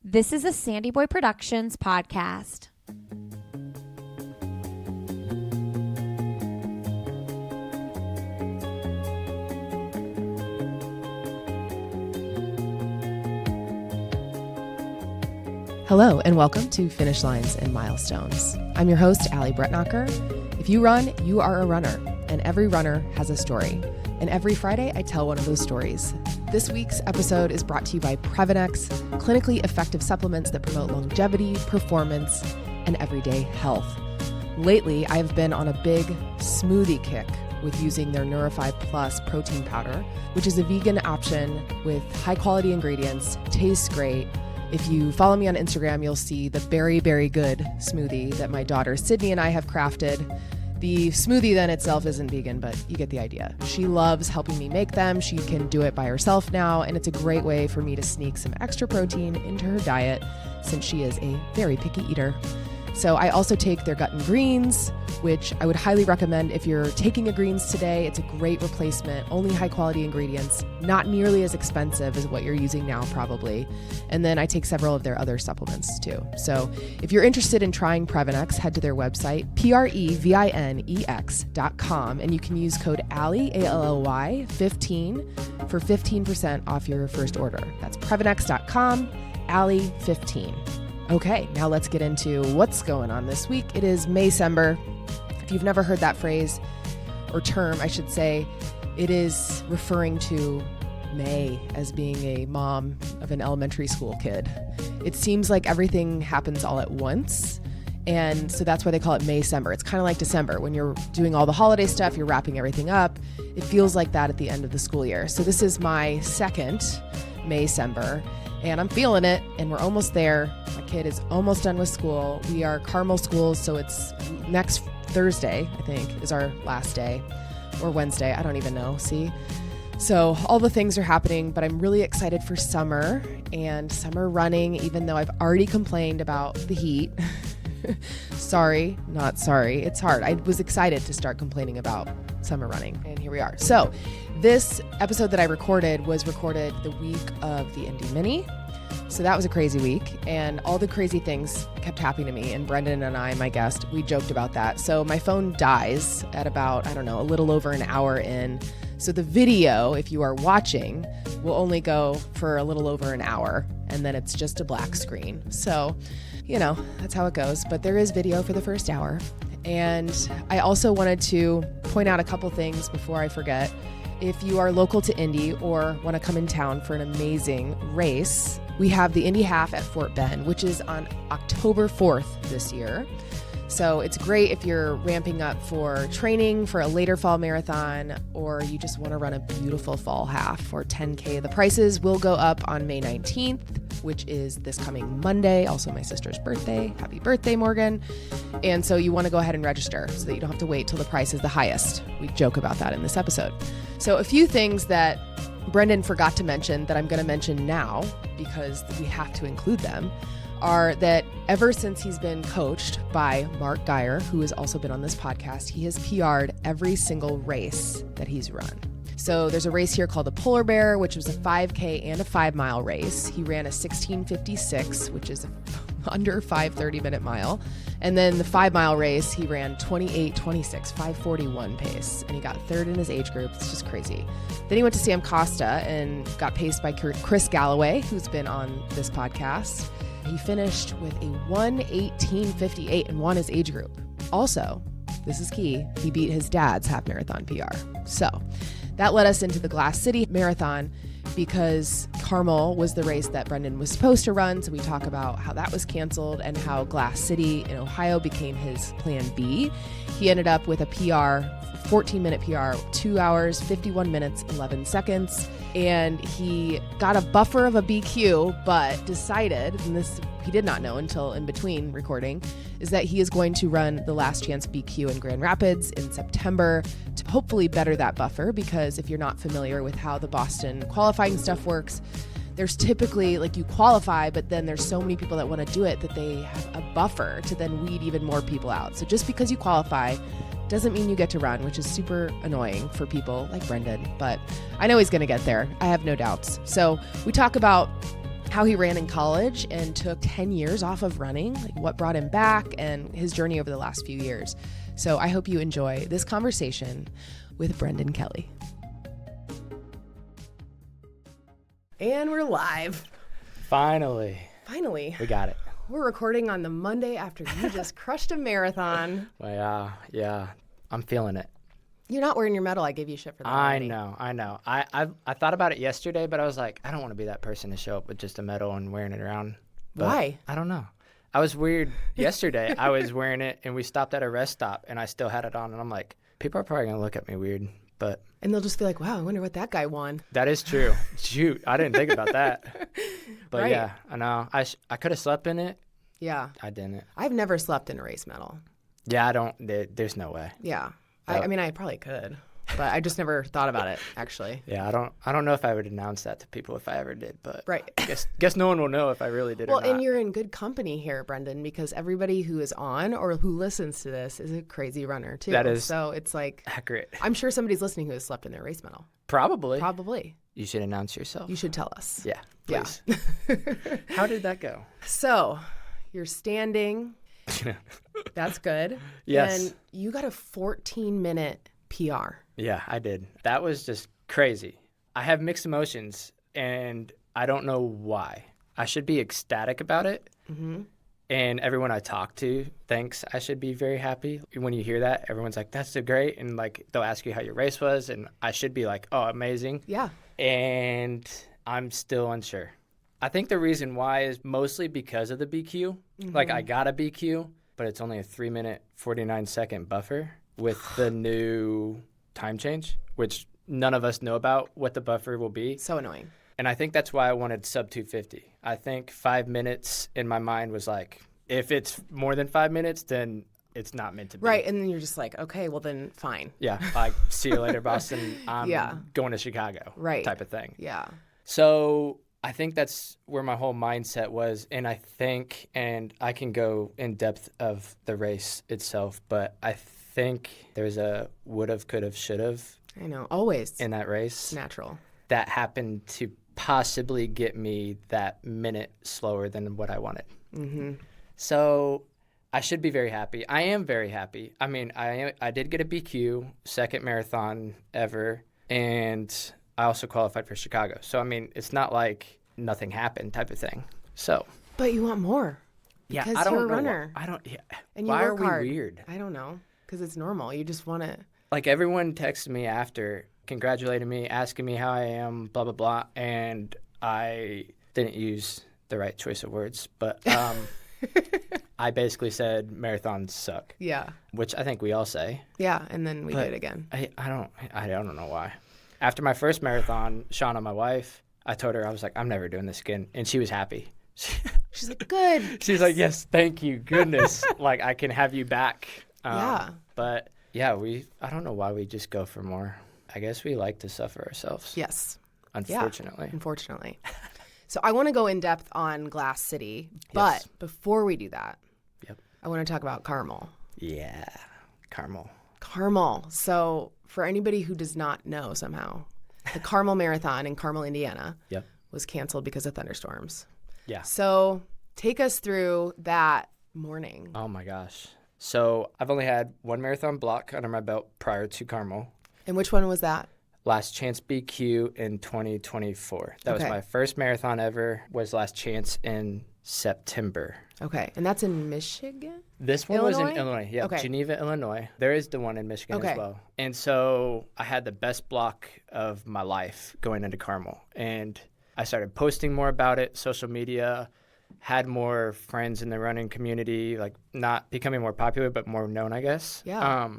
This is a Sandy Boy Productions podcast. Hello, and welcome to Finish Lines and Milestones. I'm your host, Allie Bretnacher. If you run, you are a runner, and every runner has a story. And every Friday, I tell one of those stories. This week's episode is brought to you by Previnex, clinically effective supplements that promote longevity, performance, and everyday health. Lately, I've been on a big smoothie kick with using their Neurify Plus protein powder, which is a vegan option with high-quality ingredients, tastes great. If you follow me on Instagram, you'll see the very, very good smoothie that my daughter Sydney and I have crafted. The smoothie then itself isn't vegan, but you get the idea. She loves helping me make them. She can do it by herself now, and it's a great way for me to sneak some extra protein into her diet since she is a very picky eater. So I also take their gut and greens, which I would highly recommend if you're taking a greens today. It's a great replacement, only high quality ingredients, not nearly as expensive as what you're using now probably. And then I take several of their other supplements too. So if you're interested in trying Previnex, head to their website, previnex.com, and you can use code Allie, ALLY 15 for 15% off your first order. That's previnex.com, Allie 15. Okay, now let's get into what's going on this week. It is Maycember. If you've never heard that phrase, or term, I should say, it is referring to May as being a mom of an elementary school kid. It seems like everything happens all at once, and so that's why they call it Maycember. It's kind of like December. When you're doing all the holiday stuff, you're wrapping everything up. It feels like that at the end of the school year. So this is my second Maycember, and I'm feeling it, and we're almost there. My kid is almost done with school. We are Carmel schools, so it's next Thursday, I think, is our last day, or Wednesday. I don't even know. See? So all the things are happening, but I'm really excited for summer and summer running, even though I've already complained about the heat. Sorry, not sorry. It's hard. I was excited to start complaining about summer running, and here we are. So this episode that I recorded was recorded the week of the Indy Mini. So that was a crazy week, and all the crazy things kept happening to me, and Brendan and I, my guest, we joked about that. So my phone dies at about, a little over an hour in. So the video, if you are watching, will only go for a little over an hour, and then it's just a black screen. So, that's how it goes. But there is video for the first hour. And I also wanted to point out a couple things before I forget. If you are local to Indy or want to come in town for an amazing race, we have the Indy Half at Fort Bend, which is on October 4th this year. So it's great if you're ramping up for training for a later fall marathon, or you just want to run a beautiful fall half or 10K. The prices will go up on May 19th, which is this coming Monday, also my sister's birthday. Happy birthday, Morgan. And so you want to go ahead and register so that you don't have to wait till the price is the highest. We joke about that in this episode. So a few things that Brendan forgot to mention that I'm going to mention now, because we have to include them, are that ever since he's been coached by Mark Geyer, who has also been on this podcast, he has PR'd every single race that he's run. So there's a race here called the Polar Bear, which was a 5K and a 5-mile race. He ran a 16:56, which is under 5:30-minute mile. And then the 5-mile race, he ran 28:26, 5:41 pace, and he got third in his age group. It's just crazy. Then he went to Sam Costa and got paced by Chris Galloway, who's been on this podcast. He finished with a 1:18:58 and won his age group. Also, this is key, he beat his dad's half marathon PR. So that led us into the Glass City Marathon, because Carmel was the race that Brendan was supposed to run. So we talk about how that was canceled and how Glass City in Ohio became his plan B. He ended up with a PR, 14-minute PR, 2 hours, 51 minutes, 11 seconds. And he got a buffer of a BQ, but decided, and this he did not know until in between recording, is that he is going to run the Last Chance BQ in Grand Rapids in September to hopefully better that buffer, because if you're not familiar with how the Boston qualifying stuff works, there's typically, you qualify, but then there's so many people that want to do it that they have a buffer to then weed even more people out. So just because you qualify doesn't mean you get to run, which is super annoying for people like Brendan, but I know he's going to get there. I have no doubts. So we talk about how he ran in college and took 10 years off of running, like what brought him back, and his journey over the last few years. So I hope you enjoy this conversation with Brendan Kelly. And we're live. Finally. We got it. We're recording on the Monday after you just crushed a marathon. Well, yeah. I'm feeling it. You're not wearing your medal. I gave you shit for that already. I know. I thought about it yesterday, but I was like, I don't want to be that person to show up with just a medal and wearing it around. But why? I don't know. I was weird yesterday. I was wearing it, and we stopped at a rest stop, and I still had it on, and I'm like, people are probably going to look at me weird, but... And they'll just be like, wow, I wonder what that guy won. That is true. Shoot, I didn't think about that. But right. Yeah, I know. I could have slept in it. Yeah. I didn't. I've never slept in a race medal. Yeah, I don't. There's no way. Yeah. I mean, I probably could, but I just never thought about it, actually. Yeah, I don't know if I would announce that to people if I ever did, but right. guess no one will know if I really did or not. Well, and you're in good company here, Brendan, because everybody who is on or who listens to this is a crazy runner, too. That is so it's like... accurate. I'm sure somebody's listening who has slept in their race medal. Probably. You should announce yourself. You should tell us. Yeah, please. Yeah. How did that go? So, you're standing. That's good. Yes. And you got a 14-minute PR. Yeah, I did. That was just crazy. I have mixed emotions, and I don't know why. I should be ecstatic about it, and everyone I talk to thinks I should be very happy. When you hear that, everyone's like, that's so great, and like they'll ask you how your race was, and I should be like, oh, amazing. Yeah. And I'm still unsure. I think the reason why is mostly because of the BQ. Like, I got a BQ, but it's only a 3-minute, 49-second buffer with the new time change, which none of us know about what the buffer will be. So annoying. And I think that's why I wanted sub 250. I think 5 minutes in my mind was like, if it's more than 5 minutes, then it's not meant to be. Right, and then you're just like, okay, well then fine. Yeah, like, see you later, Boston. I'm going to Chicago. Right. Type of thing. Yeah. So I think that's where my whole mindset was. And I think, and I can go in depth of the race itself, but I think there's a would've, could've, should've. I know, always. In that race. It's natural. That happened to possibly get me that minute slower than what I wanted. So I should be very happy. I am very happy. I mean, I did get a BQ, second marathon ever, and I also qualified for Chicago. So, I mean, it's not like nothing happened type of thing. So. But you want more. Yeah, because I don't you're a know. runner. I don't. Yeah. And you why work are we hard. weird? I don't know. Because it's normal. You just want to. Like, everyone texted me after, congratulating me, asking me how I am, blah, blah, blah. And I didn't use the right choice of words, but I basically said marathons suck. Yeah. Which I think we all say. Yeah, and then we did again. I don't know why. After my first marathon, Shauna, my wife, I told her, I was like, I'm never doing this again. And she was happy. She's like, good. She's like, yes, thank you, goodness. Like, I can have you back. Yeah. But, yeah, I don't know why we just go for more. I guess we like to suffer ourselves. Yes. Unfortunately. Yeah, unfortunately. So I want to go in depth on Glass City, but before we do that, I want to talk about Carmel. Yeah, Carmel. So for anybody who does not know somehow, the Carmel Marathon in Carmel, Indiana was canceled because of thunderstorms. Yeah. So take us through that morning. Oh, my gosh. So I've only had one marathon block under my belt prior to Carmel. And which one was that? Last Chance BQ in 2024. That was my first marathon ever, was Last Chance in September. Okay. And that's in Michigan? This one was in Illinois. Yeah, Geneva, Illinois. There is the one in Michigan as well. And so I had the best block of my life going into Carmel. And I started posting more about it, social media, had more friends in the running community, like not becoming more popular, but more known, I guess. Yeah.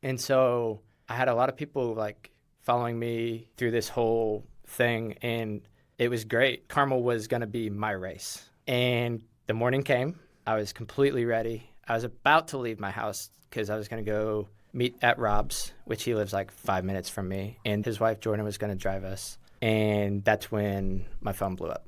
And so I had a lot of people like following me through this whole thing, and it was great. Carmel was going to be my race. And the morning came. I was completely ready. I was about to leave my house because I was going to go meet at Rob's, which he lives like 5 minutes from me, and his wife Jordan was going to drive us. And that's when my phone blew up.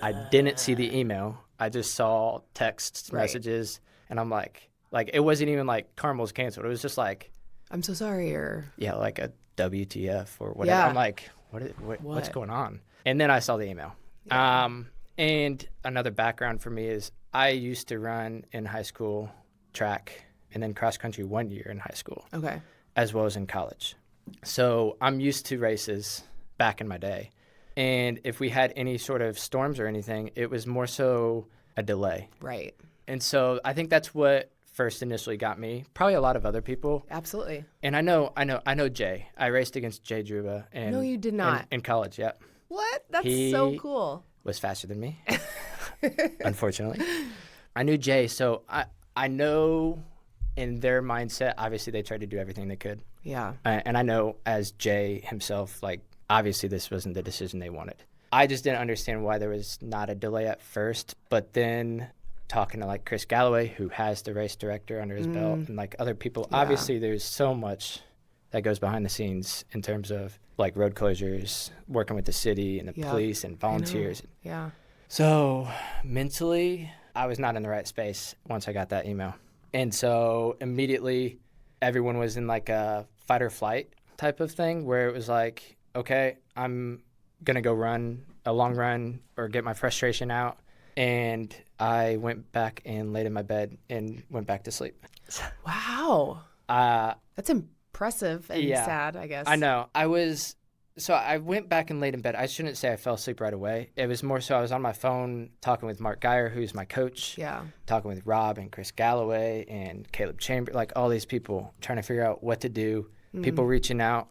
I didn't see the email. I just saw texts, messages, and I'm like it wasn't even like Carmel's canceled. It was just like, I'm so sorry, or like a WTF or whatever. I'm like, what's going on? And then I saw the email. And another background for me is I used to run in high school track and then cross country 1 year in high school. Okay. As well as in college. So I'm used to races back in my day. And if we had any sort of storms or anything, it was more so a delay. Right. And so I think that's what first initially got me. Probably a lot of other people. Absolutely. And I know Jay. I raced against Jay Druba. No, you did not. In college, yeah. What? That's He so cool. Was faster than me, unfortunately. I knew Jay, so I know in their mindset, obviously they tried to do everything they could. Yeah. And I know as Jay himself, like, obviously this wasn't the decision they wanted. I just didn't understand why there was not a delay at first, but then talking to like Chris Galloway, who has the race director under his belt, and like other people, obviously there's so much that goes behind the scenes in terms of like road closures, working with the city and the police and volunteers. Yeah. So mentally, I was not in the right space once I got that email. And so immediately everyone was in like a fight or flight type of thing where it was like, okay, I'm going to go run a long run or get my frustration out. And I went back and laid in my bed and went back to sleep. Wow. That's impressive and sad, I guess. I know. So I went back and laid in bed. I shouldn't say I fell asleep right away. It was more so I was on my phone talking with Mark Geyer, who's my coach. Yeah. Talking with Rob and Chris Galloway and Caleb Chambers, like all these people trying to figure out what to do. People reaching out,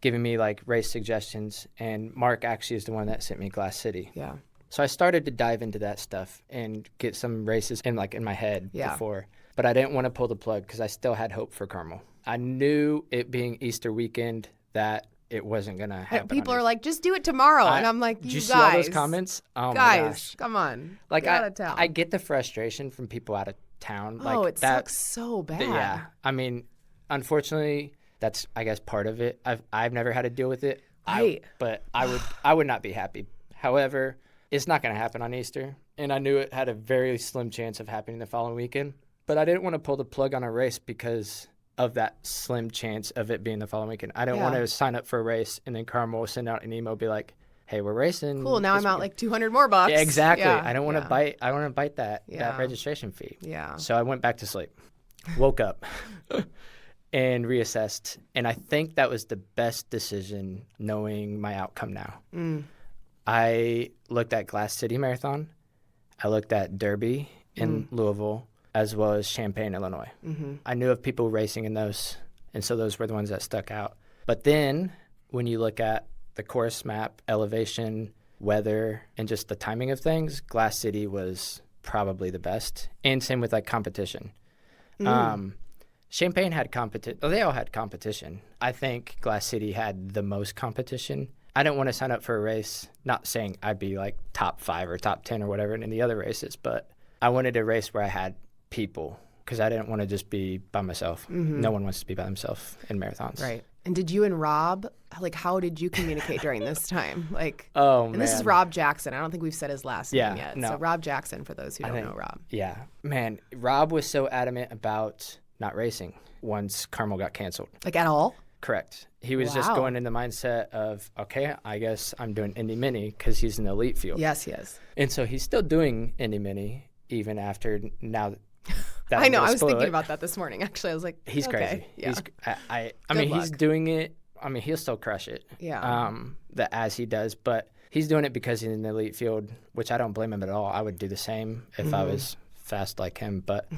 giving me like race suggestions. And Mark actually is the one that sent me Glass City. Yeah. So I started to dive into that stuff and get some races in my head before. But I didn't want to pull the plug because I still had hope for Carmel. I knew it being Easter weekend that it wasn't going to happen. People are like, just do it tomorrow. And I'm like, did you guys. see all those comments? Oh, guys, my gosh. Come on. Like, get out of town. I get the frustration from people out of town. Oh, like it sucks so bad. Yeah. I mean, unfortunately, that's, I guess, part of it. I've never had to deal with it. Right. But I would not be happy. However, it's not going to happen on Easter. And I knew it had a very slim chance of happening the following weekend. But I didn't want to pull the plug on a race because of that slim chance of it being the following weekend. I didn't want to sign up for a race and then Carmel send out an email, be like, hey, we're racing. Cool, now I'm out like $200 more bucks. Yeah, exactly. Yeah. I don't want to bite that registration fee. Yeah. So I went back to sleep, woke up and reassessed. And I think that was the best decision knowing my outcome now. I looked at Glass City Marathon. I looked at Derby in Louisville, as well as Champaign, Illinois. I knew of people racing in those, and so those were the ones that stuck out. But then when you look at the course map, elevation, weather, and just the timing of things, Glass City was probably the best. And same with like competition. Champaign had competition. Oh, they all had competition. I think Glass City had the most competition. I didn't want to sign up for a race, not saying I'd be like top 5 or top 10 or whatever in the other races, but I wanted a race where I had people because I didn't want to just be by myself. No one wants to be by themselves in marathons. Right. And did you and Rob, like, how did you communicate during this time? Like, man. This is Rob Jackson. I don't think we've said his last name yet. No. So Rob Jackson, for those who don't know Rob. Yeah. Man, Rob was so adamant about not racing once Carmel got canceled. Like, at all? Correct. He was just going in the mindset of, okay, I guess I'm doing Indy Mini because he's in the elite field. Yes, he is. And so he's still doing Indy Mini even after now that I know. I was thinking about that this morning, actually. I was like, he's okay, crazy. Yeah. I mean, he's doing it. I mean, he'll still crush it. Yeah. As he does, but he's doing it because he's in the elite field, which I don't blame him at all. I would do the same if I was fast like him. But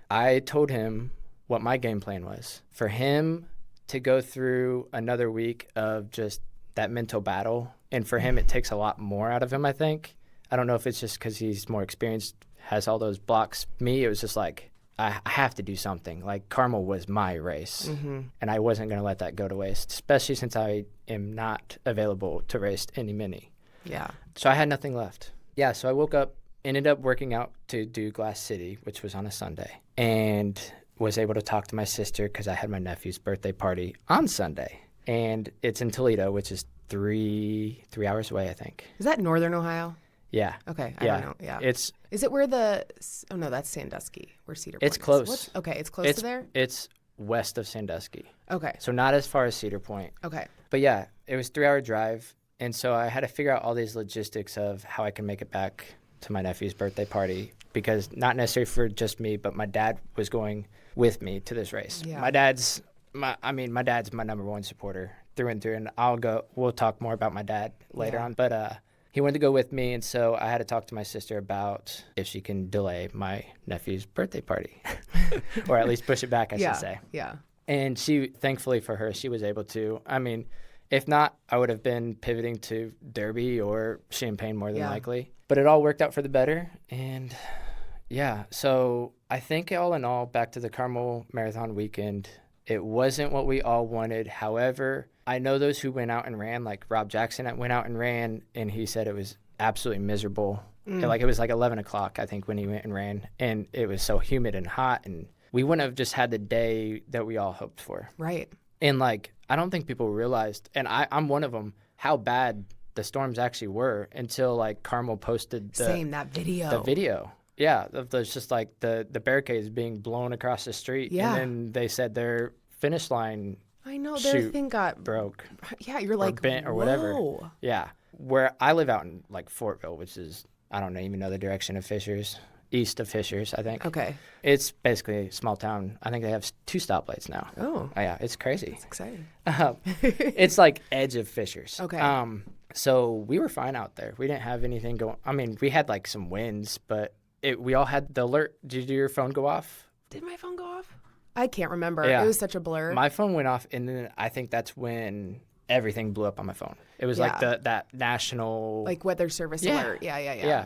I told him what my game plan was. For him to go through another week of just that mental battle, and for him, it takes a lot more out of him, I think. I don't know if it's just because he's more experienced, has all those blocks. Me, it was just like, I have to do something. Like, Carmel was my race, and I wasn't going to let that go to waste, especially since I am not available to race Indy Mini. Yeah. So I had nothing left. Yeah, so I woke up, ended up working out to do Glass City, which was on a Sunday, and was able to talk to my sister because I had my nephew's birthday party on Sunday. And it's in Toledo, which is three hours away, I think. Is that Northern Ohio? Yeah. Okay, I don't know. Yeah. Is it where that's Sandusky, where Cedar Point It's close. is? Okay, it's close to there? It's west of Sandusky. Okay. So not as far as Cedar Point. Okay. But yeah, it was a 3-hour drive. And so I had to figure out all these logistics of how I can make it back to my nephew's birthday party, because not necessarily for just me, but my dad was going with me to this race. Yeah. My dad's my number one supporter through and through, and we'll talk more about my dad later on, but he wanted to go with me, and so I had to talk to my sister about if she can delay my nephew's birthday party, or at least push it back, I should say. Yeah. And she, thankfully for her, she was able to. I mean, if not, I would have been pivoting to Derby or Champaign more than likely. But it all worked out for the better, and yeah. So I think all in all, back to the Carmel Marathon weekend, it wasn't what we all wanted. However, I know those who went out and ran, like Rob Jackson went out and ran, and he said it was absolutely miserable. Like it was like 11 o'clock, I think, when he went and ran, and it was so humid and hot, and we wouldn't have just had the day that we all hoped for. Right. And like, I don't think people realized, and I'm one of them, how bad the storms actually were until like Carmel posted that video. The video. Yeah, there's just like the barricades being blown across the street. Yeah. And then they said their finish line I know, their thing got broke. Yeah, you're like, bent or whoa. whatever. Yeah. Where I live out in like Fortville, which is, I don't even know the direction of Fishers. East of Fishers, I think. Okay. It's basically a small town. I think they have 2 stoplights now. Oh. Yeah, it's crazy. That's exciting. It's like edge of Fishers. Okay. So we were fine out there. We didn't have anything going. I mean, we had like some winds, but we all had the alert. Did your phone go off? Did my phone go off? I can't remember. Yeah. It was such a blur. My phone went off, and then I think that's when everything blew up on my phone. It was like that national... Like weather service alert. Yeah.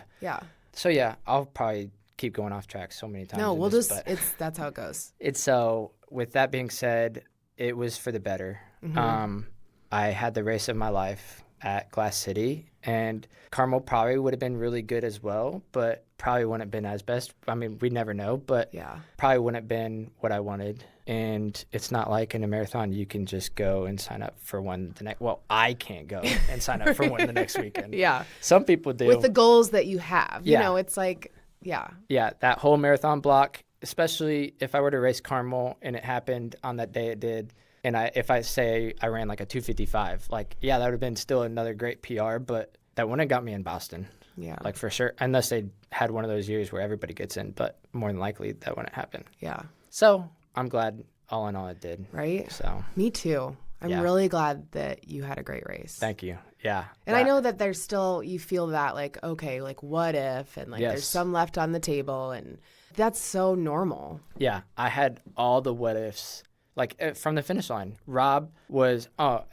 So yeah, I'll probably keep going off track so many times. No, we'll that's how it goes. It's so, with that being said, it was for the better. Mm-hmm. I had the race of my life at Glass City, and Carmel probably would have been really good as well, but probably wouldn't have been as best. I mean, we never know, but probably wouldn't have been what I wanted. And it's not like in a marathon you can just go and sign up for one the next. Well, I can't go and sign up for one the next weekend. Yeah. Some people do. With the goals that you have. You know, it's like, Yeah, that whole marathon block, especially if I were to race Carmel and it happened on that day it did, and if I say I ran like a 2:55, like, that would have been still another great PR, but that wouldn't have got me in Boston. Yeah. Like, for sure. Unless they had one of those years where everybody gets in, but more than likely that wouldn't happen. Yeah. So I'm glad all in all it did. Right? So. Me too. I'm really glad that you had a great race. Thank you. Yeah. And I know that there's still, you feel that like, okay, like what if, and like there's some left on the table, and that's so normal. Yeah. I had all the what ifs, like from the finish line. Rob was, I'll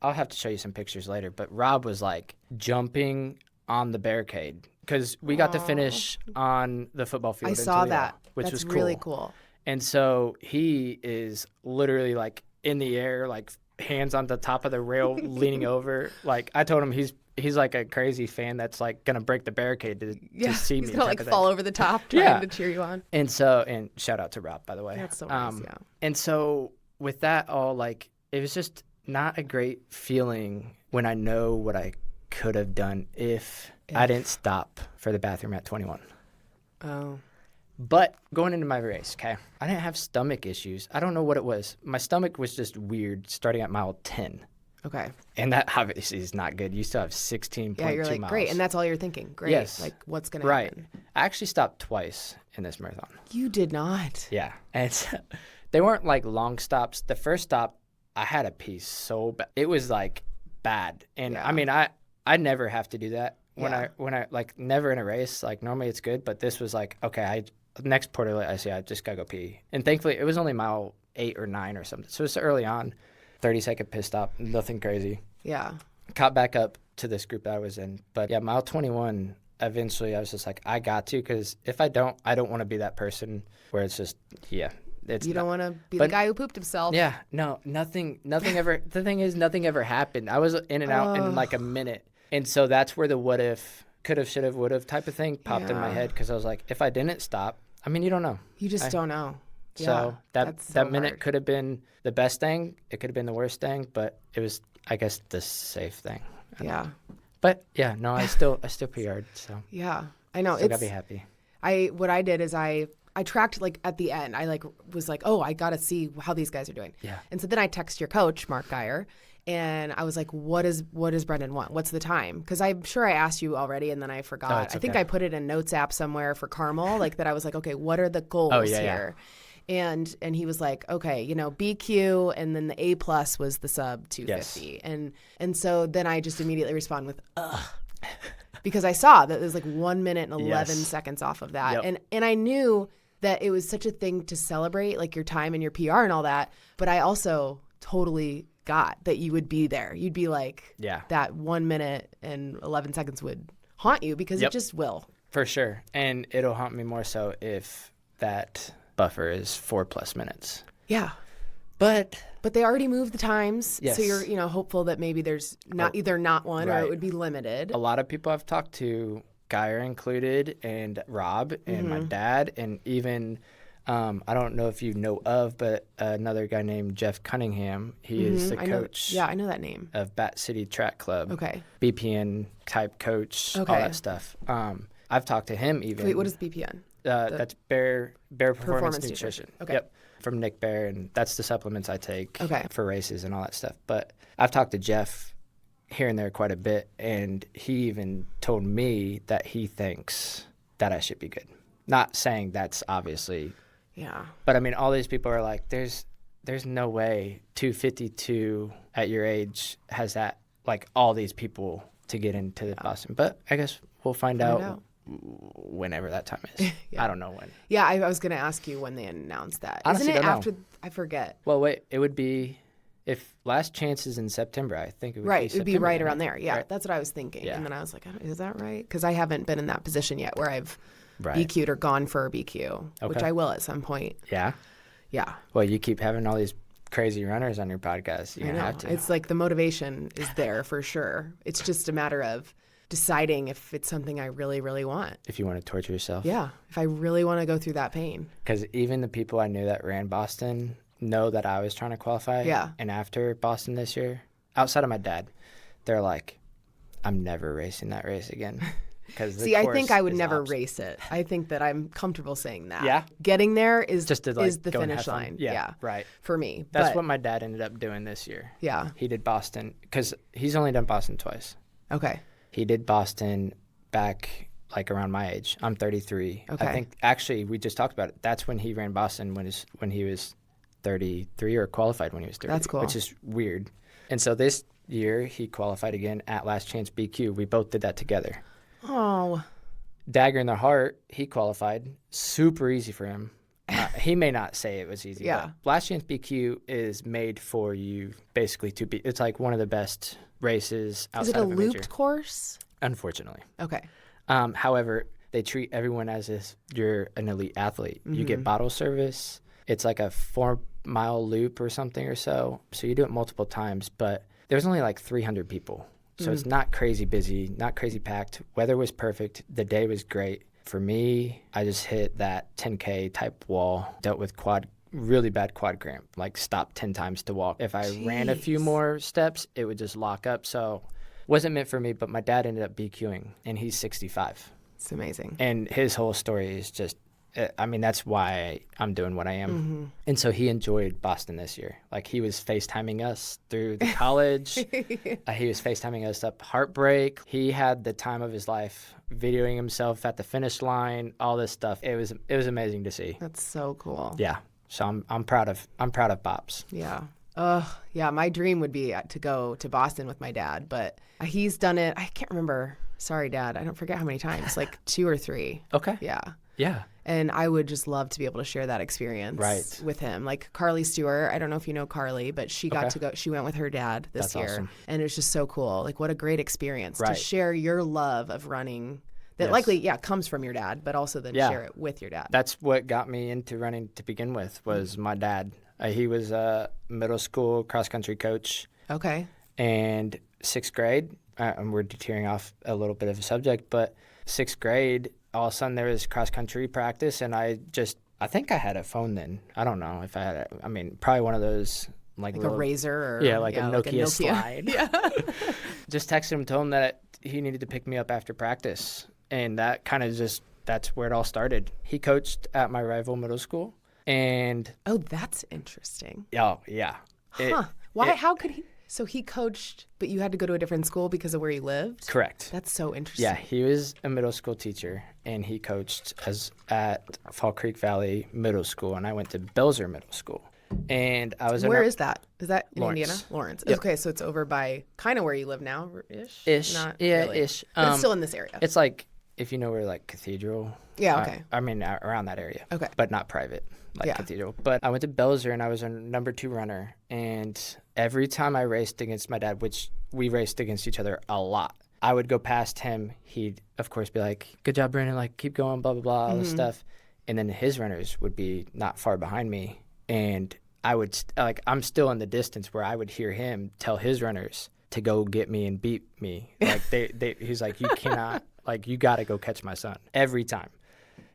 have to show you some pictures later, but Rob was like jumping on the barricade because we got to finish on the football field. I saw that. Which was cool. Really cool. And so he is literally like in the air, like hands on the top of the rail, leaning over. Like, I told him he's like a crazy fan that's like gonna break the barricade to see me. He's gonna like fall over the top trying to cheer you on. And so, and shout out to Rob, by the way. That's so nice. And so with that all, like, it was just not a great feeling when I know what I could have done if I didn't stop for the bathroom at 21. Oh. But going into my race, okay, I didn't have stomach issues. I don't know what it was. My stomach was just weird starting at mile 10. Okay. And that obviously is not good. You still have 16.2 miles. Yeah, you're like, miles. Great. And that's all you're thinking. Great. Yes. Like, what's going to happen? Right. I actually stopped twice in this marathon. You did not. Yeah. And they weren't like long stops. The first stop, I had a pee so bad. It was like bad. And I mean, I never have to do that. When I like never in a race, like normally it's good, but this was like, okay, next Porter Light, I see, I just gotta go pee. And thankfully, it was only mile 8 or 9 or something. So it was early on, 30-second pit stop, nothing crazy. Yeah. Caught back up to this group that I was in. But yeah, mile 21, eventually I was just like, I got to, because if I don't want to be that person where it's just, you don't want to be the guy who pooped himself. Yeah, no, nothing ever, the thing is, nothing ever happened. I was in and out in like a minute. And so that's where the what if, could have, should have, would have type of thing popped in my head, because I was like, if I didn't stop, I mean, you don't know. You just don't know. So that minute could have been the best thing. It could have been the worst thing, but it was, I guess, the safe thing. Yeah. But yeah, no, I still PR'd. So yeah, I know. Still gotta be happy. What I did is I tracked like at the end. I like was like, oh, I gotta see how these guys are doing. Yeah. And so then I text your coach, Mark Geyer, And I was like, what does Brendan want? What's the time? Because I'm sure I asked you already and then I forgot. Oh, it's I think okay. I put it in Notes app somewhere for Carmel, like that I was like, okay, what are the goals here? And he was like, okay, BQ, and then the A+ was the sub 250. Yes. And so then I just immediately respond with, ugh. Because I saw that there's like 1 minute and 11 seconds off of that. Yep. And I knew that it was such a thing to celebrate, like your time and your PR and all that. But I also totally got that you would be there. You'd be like, that 1 minute and 11 seconds would haunt you because it just will. For sure. And it'll haunt me more so if that buffer is 4+ minutes. Yeah. But they already moved the times. Yes. So you're, hopeful that maybe there's either not one or it would be limited. A lot of people I've talked to, Guyer included, and Rob, and my dad, and even, I don't know if you know of, but another guy named Jeff Cunningham. He is the coach. I know that name. Of Bat City Track Club. Okay. BPN type coach, all that stuff. I've talked to him even. Wait, what is BPN? That's Bear Performance Nutrition. Okay. Yep. From Nick Bear, and that's the supplements I take for races and all that stuff. But I've talked to Jeff here and there quite a bit, and he even told me that he thinks that I should be good. Not saying that's obviously, but I mean, all these people are like, there's no way 252 at your age has that, like all these people to get into the Boston. But I guess we'll find out whenever that time is. I don't know when. Yeah, I was going to ask you when they announced that. Honestly, Isn't it don't after? know. I forget. Well, wait, it would be, if last chance is in September, I think it would be Right, it would be September, right around there. Yeah, right? that's what I was thinking. Yeah. And then I was like, is that right? Because I haven't been in that position yet where I've Right. BQ'd or gone for a BQ, which I will at some point. Yeah? Yeah. Well, you keep having all these crazy runners on your podcast. You're going to have to. It's like the motivation is there for sure. It's just a matter of deciding if it's something I really, really want. If you want to torture yourself. Yeah, if I really want to go through that pain. Because even the people I knew that ran Boston know that I was trying to qualify. Yeah. And after Boston this year, outside of my dad, they're like, I'm never racing that race again. See, I think I would never race it. I think that I'm comfortable saying that. Yeah. Getting there is just to, is the finish line. Yeah, right. For me. That's what my dad ended up doing this year. Yeah. He did Boston because he's only done Boston twice. Okay. He did Boston back like around my age. I'm 33. Okay. I think actually we just talked about it. That's when he ran Boston when he was 33 or qualified when he was 30. That's cool. Which is weird. And so this year he qualified again at Last Chance BQ. We both did that together. Oh. Dagger in the Heart, he qualified. Super easy for him. He may not say it was easy. Yeah. But Last Chance BQ is made for you basically to be. It's like one of the best races outside of a major. Is it a looped course? Unfortunately. Okay. However, they treat everyone as if you're an elite athlete. You get bottle service. It's like a 4-mile loop or something or so. So you do it multiple times, but there's only like 300 people. So it's not crazy busy, not crazy packed. Weather was perfect. The day was great. For me, I just hit that 10K type wall, dealt with really bad quad cramp, like stopped 10 times to walk. If I ran a few more steps, it would just lock up. So wasn't meant for me, but my dad ended up BQing, and he's 65. It's amazing. And his whole story is just, I mean, that's why I'm doing what I am. And so he enjoyed Boston this year. Like, he was FaceTiming us through the college. He was FaceTiming us up Heartbreak. He had the time of his life, videoing himself at the finish line, all this stuff. It was amazing to see. That's so cool. Yeah. So I'm proud of Bops. Yeah. Yeah, my dream would be to go to Boston with my dad, but he's done it. I can't remember. Sorry, Dad. I don't forget how many times, like 2 or 3. Okay. Yeah. Yeah. And I would just love to be able to share that experience with him. Like Carly Stewart, I don't know if you know Carly, but she got to go. She went with her dad this year. Awesome. And it was just so cool. Like, what a great experience to Right. share your love of running that likely, comes from your dad, but also then share it with your dad. That's what got me into running to begin with, was my dad. He was a middle school cross-country coach. Okay. And 6th grade, and we're tearing off a little bit of a subject, but 6th grade, all of a sudden there was cross-country practice, and I think I had a phone then. I don't know if I had it. I mean, probably one of those like a little, Razor or a Nokia slide. Yeah. Just texted him, told him that he needed to pick me up after practice, and that kind of that's where it all started. He coached at my rival middle school, and oh, that's interesting. oh yeah. Huh? Why? How could he? So he coached, but you had to go to a different school because of where you lived? Correct. That's so interesting. Yeah, he was a middle school teacher, and he coached at Fall Creek Valley Middle School, and I went to Belzer Middle School. And I was Where is that? Is that in Lawrence. Indiana? Lawrence. Yep. Okay, so it's over by kind of where you live now, ish? Ish. Not Yeah, really. ish. But it's still in this area. It's like, if you know where, like, Cathedral. Yeah, okay. I mean, around that area. Okay. But not private, like Yeah. Cathedral. But I went to Belzer, and I was a number 2 runner. And every time I raced against my dad, which we raced against each other a lot, I would go past him. He'd, of course, be like, good job, Brandon. Like, keep going, blah, blah, blah, all this stuff. And then his runners would be not far behind me. And I would, I'm still in the distance where I would hear him tell his runners to go get me and beat me. Like, he's like, you cannot, like, you got to go catch my son every time.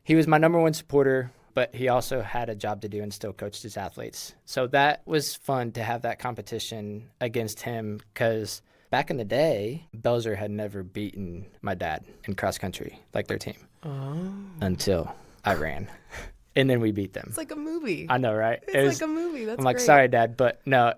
He was my number 1 supporter, but he also had a job to do and still coached his athletes. So that was fun to have that competition against him, because back in the day, Belzer had never beaten my dad in cross country, like their team, until I ran. And then we beat them. It's like a movie. I know, right? It's like a movie. That's I'm like, great. sorry, Dad, but no,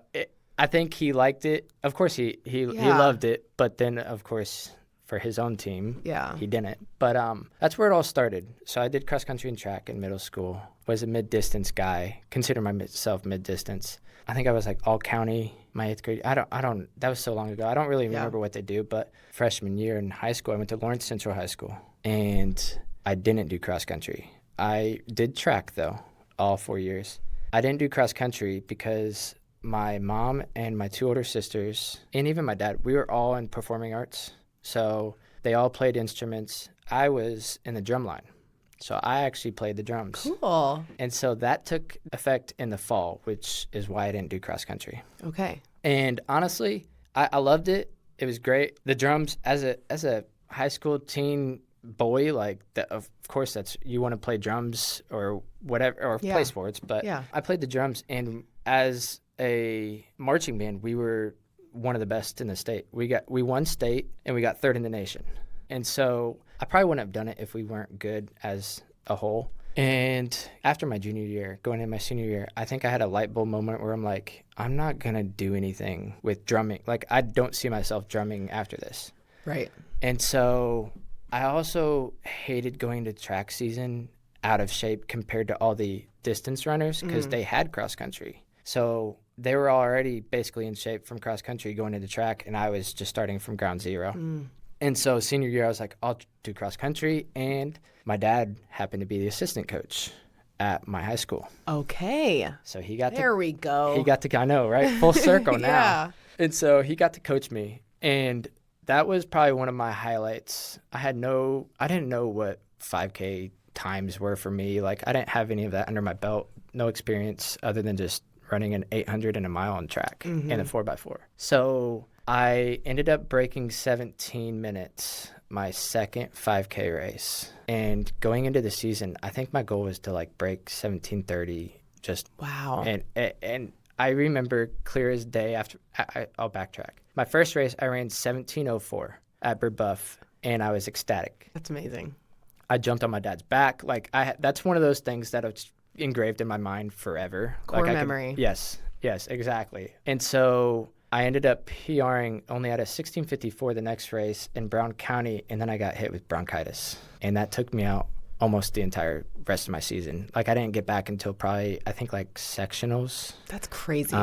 I think he liked it. Of course, he loved it, but then, of course, for his own team, he didn't. But that's where it all started. So I did cross country and track in middle school. Was a mid-distance guy. Consider myself mid-distance. I think I was like all county my 8th grade. I don't. That was so long ago. I don't really remember what they do. But freshman year in high school, I went to Lawrence Central High School, and I didn't do cross country. I did track, though, all 4 years. I didn't do cross country because my mom and my 2 older sisters, and even my dad, we were all in performing arts. So they all played instruments. I was in the drum line. So I actually played the drums. Cool. And so that took effect in the fall, which is why I didn't do cross country. Okay. And honestly, I loved it. It was great. The drums, as a high school teen boy, like, of course, that's, you want to play drums or whatever, or play sports. But I played the drums, and as a marching band, we were one of the best in the state. We won state, and we got 3rd in the nation. And so I probably wouldn't have done it if we weren't good as a whole. And after my junior year, going into my senior year, I think I had a light bulb moment where I'm like, I'm not going to do anything with drumming. Like, I don't see myself drumming after this. Right. And so I also hated going to track season out of shape compared to all the distance runners, because they had cross country. So they were already basically in shape from cross country going into track, and I was just starting from ground zero. And so senior year, I was like, I'll do cross country. And my dad happened to be the assistant coach at my high school. Okay. So he got There we go. He got to, I know, right? Full circle now. Yeah. And so he got to coach me. And that was probably one of my highlights. I didn't know what 5K times were for me. Like, I didn't have any of that under my belt. No experience other than just running an 800 and a mile on track and a 4x4. So I ended up breaking 17 minutes my second 5K race. And going into the season, I think my goal was to, like, break 17:30. Just wow. And I remember clear as day after. I'll backtrack. My first race, I ran 17:04 at Brebeuf, and I was ecstatic. That's amazing. I jumped on my dad's back. Like, that's one of those things that it's engraved in my mind forever. Core memory. Yes, exactly. And so I ended up PRing only at a 16:54 the next race in Brown County, and then I got hit with bronchitis, and that took me out almost the entire rest of my season. Like, I didn't get back until probably, I think, like, sectionals. That's crazy.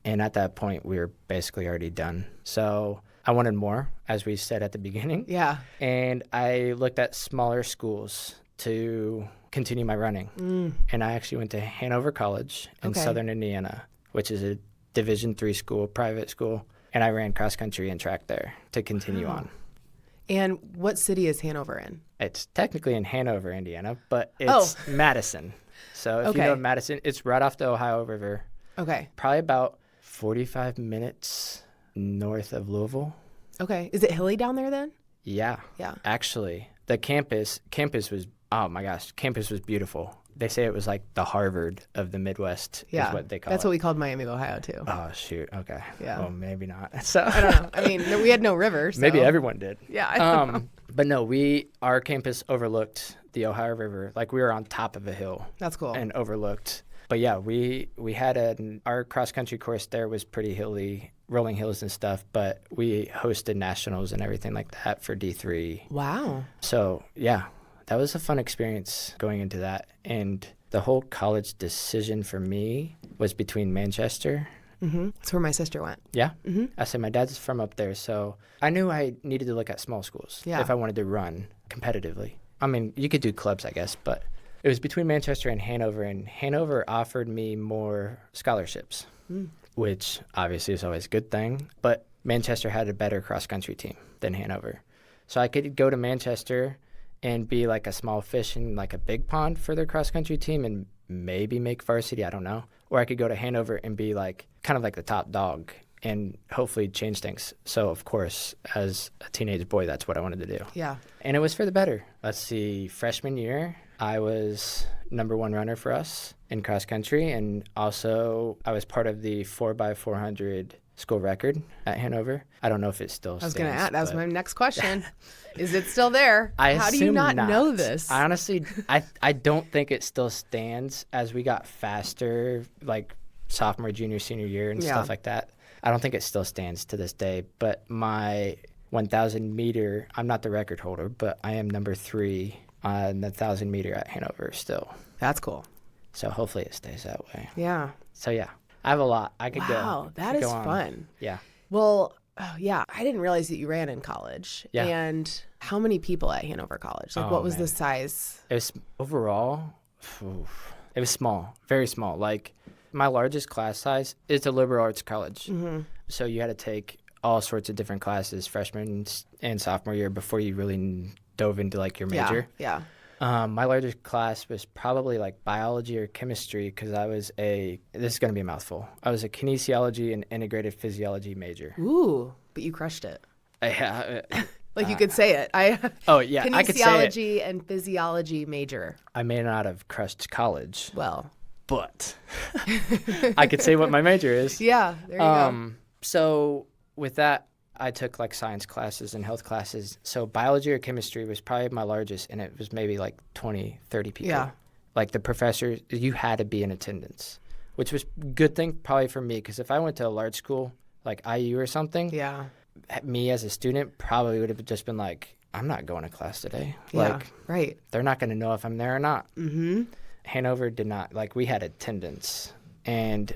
And at that point, we were basically already done. So I wanted more, as we said at the beginning. Yeah. And I looked at smaller schools to continue my running. And I actually went to Hanover College in Southern Indiana, which is a Division III school, private school. And I ran cross country and track there to continue on. And what city is Hanover in? It's technically in Hanover, Indiana, but it's Madison. So if you know Madison, it's right off the Ohio River. Okay. Probably about 45 minutes north of Louisville. Okay. Is it hilly down there then? Yeah. Actually, the campus was, oh my gosh, campus was beautiful. They say it was like the Harvard of the Midwest is what they call it. That's what we called Miami of Ohio too. Oh, shoot. Okay. Yeah. Well, maybe not. So I don't know. I mean, we had no river. So. Maybe everyone did. Yeah. But no, our campus overlooked the Ohio River. Like, we were on top of a hill. That's cool. And overlooked But yeah, we had our cross country course there was pretty hilly, rolling hills and stuff, but we hosted nationals and everything like that for D3. Wow. So yeah, that was a fun experience going into that. And the whole college decision for me was between Manchester. That's where my sister went. Yeah. I said my dad's from up there, so I knew I needed to look at small schools if I wanted to run competitively. I mean, you could do clubs, I guess, but it was between Manchester and Hanover offered me more scholarships, which obviously is always a good thing, but Manchester had a better cross-country team than Hanover. So I could go to Manchester and be like a small fish in like a big pond for their cross-country team and maybe make varsity, I don't know. Or I could go to Hanover and be like kind of like the top dog and hopefully change things. So, of course, as a teenage boy, that's what I wanted to do. Yeah. And it was for the better. Let's see, freshman year, I was number one runner for us in cross country, and also I was part of the 4x400 school record at Hanover. I don't know if it still stands. I was going to ask. That was my next question. Is it still there? How do you not know this? I honestly, I don't think it still stands as we got faster, like sophomore, junior, senior year and stuff like that. I don't think it still stands to this day, but my 1,000 meter, I'm not the record holder, but I am number 3 on the 1,000 meter at Hanover still. That's cool. So hopefully it stays that way. Yeah. So yeah, I have a lot. I could go. Wow, that is fun. Yeah. Well, yeah, I didn't realize that you ran in college. Yeah. And how many people at Hanover College? Like, what was the size? It was overall, it was small, very small. Like my largest class size, it's a liberal arts college. So you had to take all sorts of different classes freshman and sophomore year before you really dove into like your major. Yeah. My largest class was probably like biology or chemistry because this is going to be a mouthful. I was a kinesiology and integrated physiology major. Ooh, but you crushed it. Yeah. Like you could say it. Oh, yeah, I could say it. Kinesiology and physiology major. I may not have crushed college. Well. But I could say what my major is. Yeah, there you go. So with that, I took like science classes and health classes. So biology or chemistry was probably my largest, and it was maybe like 20, 30 people. Yeah. Like the professors, you had to be in attendance, which was a good thing probably for me because if I went to a large school like IU or something, me as a student probably would have just been like, I'm not going to class today. Yeah, like, right. They're not going to know if I'm there or not. Hanover did not. Like we had attendance, and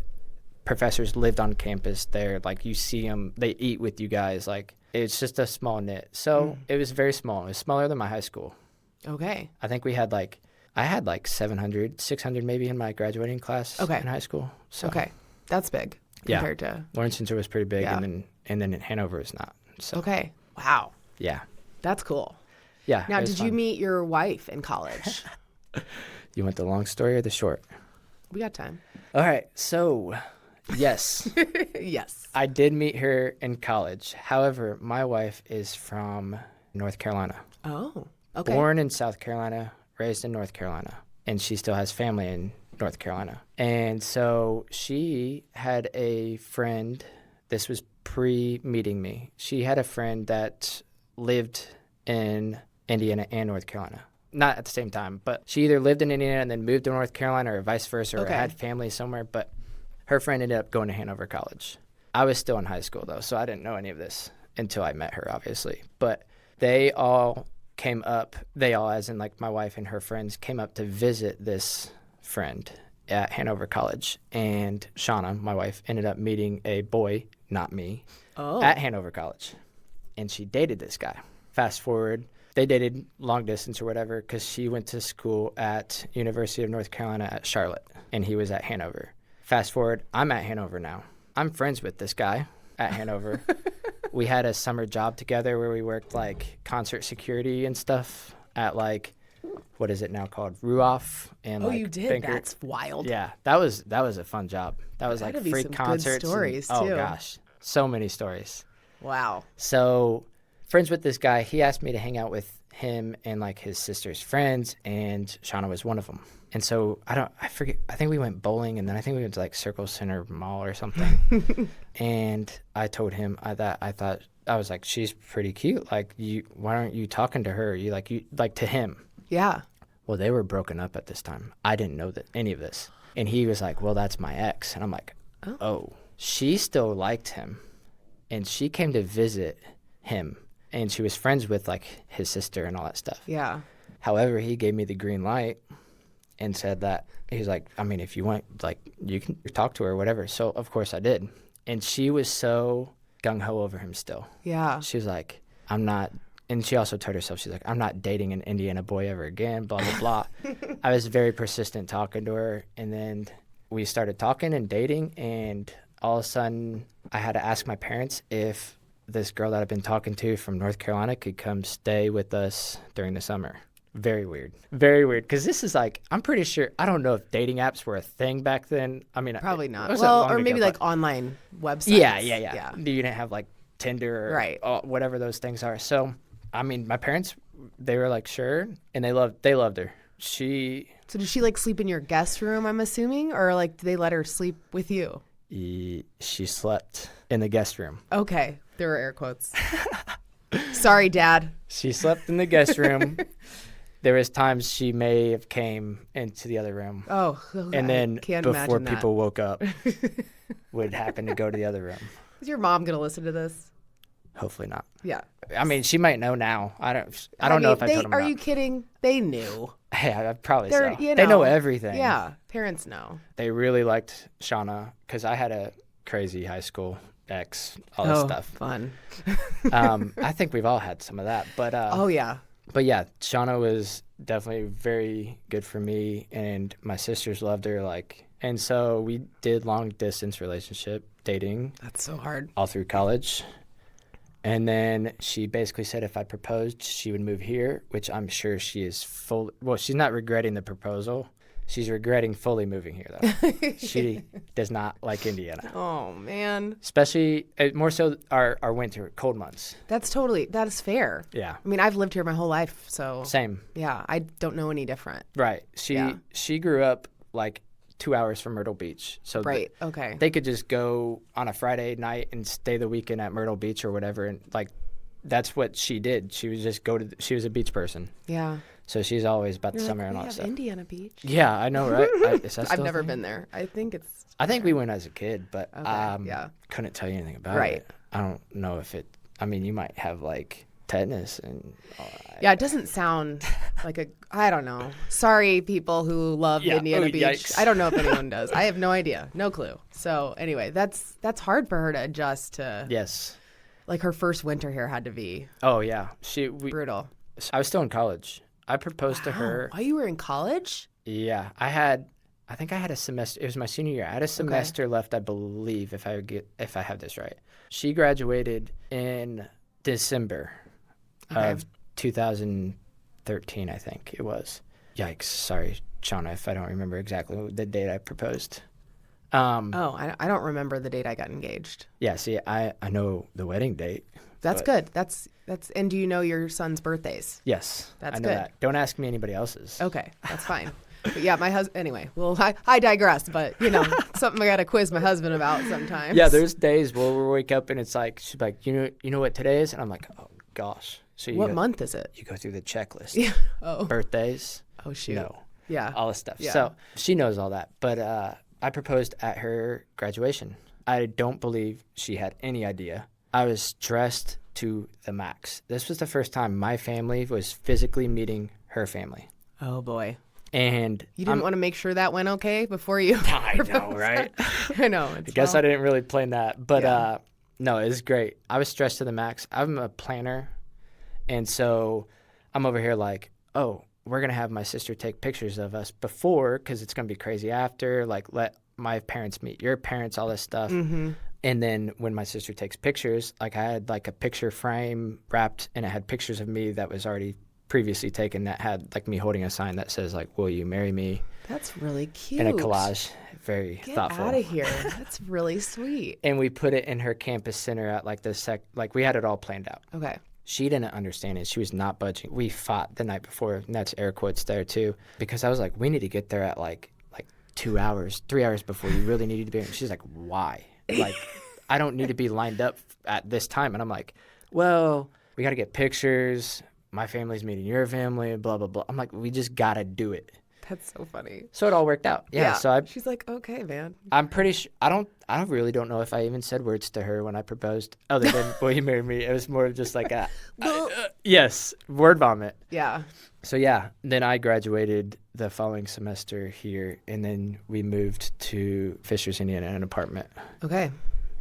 professors lived on campus there. Like you see them, they eat with you guys. Like it's just a small knit. So it was very small. It was smaller than my high school. Okay. I think I had like 700, 600 maybe in my graduating class in high school. So okay. That's big compared to Lawrence Center was pretty big, and then Hanover is not. So okay. Wow. Yeah. That's cool. Yeah. Now, did you meet your wife in college? You want the long story or the short? We got time. All right. So, yes. Yes. I did meet her in college. However, my wife is from North Carolina. Oh, okay. Born in South Carolina, raised in North Carolina. And she still has family in North Carolina. And so she had a friend. This was pre-meeting me. She had a friend that lived in Indiana and North Carolina. Not at the same time, but she either lived in Indiana and then moved to North Carolina or vice versa, or had family somewhere. But her friend ended up going to Hanover College. I was still in high school, though, so I didn't know any of this until I met her, obviously. But they all came up, as in like my wife and her friends, came up to visit this friend at Hanover College. And Shauna, my wife, ended up meeting a boy, not me, at Hanover College. And she dated this guy. Fast forward, they dated long distance or whatever because she went to school at University of North Carolina at Charlotte, and he was at Hanover. Fast forward, I'm at Hanover now. I'm friends with this guy at Hanover. We had a summer job together where we worked like concert security and stuff at like, what is it now called? Ruoff. And like you did? Banker. That's wild. Yeah, that was a fun job. That was like free concerts. Good stories and, too. Oh gosh, so many stories. Wow. So friends with this guy, he asked me to hang out with him and like his sister's friends, and Shauna was one of them. And so I forget, I think we went bowling, and then I think we went to like Circle Center Mall or something. And I told him I was like, she's pretty cute. Like why aren't you talking to her? You like to him. Yeah. Well, they were broken up at this time. I didn't know that any of this. And he was like, well, that's my ex. And I'm like, oh. She still liked him. And she came to visit him. And she was friends with, like, his sister and all that stuff. Yeah. However, he gave me the green light and said that, he's like, I mean, if you want, like, you can talk to her or whatever. So, of course, I did. And she was so gung-ho over him still. Yeah. She was like, I'm not, and she also told herself, she's like, I'm not dating an Indiana boy ever again, blah, blah, blah. I was very persistent talking to her, and then we started talking and dating, and all of a sudden, I had to ask my parents if this girl that I've been talking to from North Carolina could come stay with us during the summer. Very weird. Very weird. Because this is like, I'm pretty sure, I don't know if dating apps were a thing back then. I mean, probably not. Well, or maybe like online websites. Yeah. You didn't have like Tinder or right. Whatever those things are. So, I mean, my parents, they were like, sure. And they loved her. So did she like sleep in your guest room, I'm assuming? Or like, did they let her sleep with you? She slept in the guest room. Okay. There were air quotes. Sorry, Dad. She slept in the guest room. There was times she may have came into the other room. Oh, and then before people that. woke up, would happen to go to the other room. Is your mom gonna listen to this? Hopefully not. Yeah. I mean, she might know now. I don't know if I told them. Are you kidding? They knew. Yeah, probably so. You know, they know everything. Yeah, parents know. They really liked Shauna because I had a crazy high school ex, all this stuff. Fun. I think we've all had some of that, but oh yeah. But yeah, Shauna was definitely very good for me, and my sisters loved her. And so we did long distance relationship dating. That's so hard. All through college. And then she basically said if I proposed, she would move here, which I'm sure she is she's not regretting the proposal. She's regretting fully moving here, though. She does not like Indiana. Oh, man. Especially, more so our winter, cold months. That is fair. Yeah. I mean, I've lived here my whole life, so. Same. Yeah, I don't know any different. Right. She grew up like 2 hours from Myrtle Beach. So right, okay. They could just go on a Friday night and stay the weekend at Myrtle Beach or whatever. And like, that's what she did. She would just she was a beach person. Yeah. So she's always about the summer and all that stuff. Indiana Beach. Yeah, I know, right? I've never been there. I think we went as a kid, but yeah. Couldn't tell you anything about it. I don't know if it. I mean, you might have like tetanus and. Yeah, it doesn't sound like I don't know. Sorry, people who love Indiana Beach. Yikes. I don't know if anyone does. I have no idea, no clue. So anyway, that's hard for her to adjust to. Yes. Like her first winter here had to be. Oh yeah, brutal. I was still in college. I proposed to her. While you were in college? Yeah, I think I had a semester. It was my senior year. I had a semester left, I believe, if I have this right. She graduated in December of 2013, I think it was. Yikes! Sorry, Shauna, if I don't remember exactly the date I proposed. I don't remember the date I got engaged. Yeah, see, I know the wedding date. That's good. That's and do you know your son's birthdays? Yes, that's I know good. that. Don't ask me anybody else's. Okay, that's fine. But yeah, my husband. Anyway, well, I digress. But something I gotta quiz my husband about sometimes. Yeah, there's days where we wake up and it's like she's like, you know what today is, and I'm like, oh gosh. So what month is it? You go through the checklist. Yeah. Oh. Birthdays. Oh shoot. No. Yeah. All this stuff. Yeah. So she knows all that, but I proposed at her graduation. I don't believe she had any idea. I was stressed to the max. This was the first time my family was physically meeting her family. Oh boy. And you didn't want to make sure that went okay before you. I know, right? I know. I guess I didn't really plan that, but no, it was great. I was stressed to the max. I'm a planner, and so I'm over here like, oh, we're gonna have my sister take pictures of us before because it's gonna be crazy after. Like, let my parents meet your parents, all this stuff. Mm-hmm. And then when my sister takes pictures, like I had like a picture frame wrapped and it had pictures of me that was already previously taken that had like me holding a sign that says like, will you marry me? That's really cute. And a collage. Very Get thoughtful. Get out of here. That's really sweet. And we put it in her campus center at like like we had it all planned out. Okay. She didn't understand it. She was not budging. We fought the night before, and that's air quotes there too, because I was like, we need to get there at like 2 hours, 3 hours before you really needed to be. She's like, why? Like, I don't need to be lined up at this time. And I'm like, well, we got to get pictures. My family's meeting your family, blah, blah, blah. I'm like, we just got to do it. That's so funny. So it all worked out. Yeah. So she's like, okay, man. I'm pretty sure. I really don't know if I even said words to her when I proposed. Other than, "Will you marry me?" It was more of just like a, yes, word vomit. Yeah. So yeah, then I graduated the following semester here, and then we moved to Fishers, Indiana, in an apartment. Okay.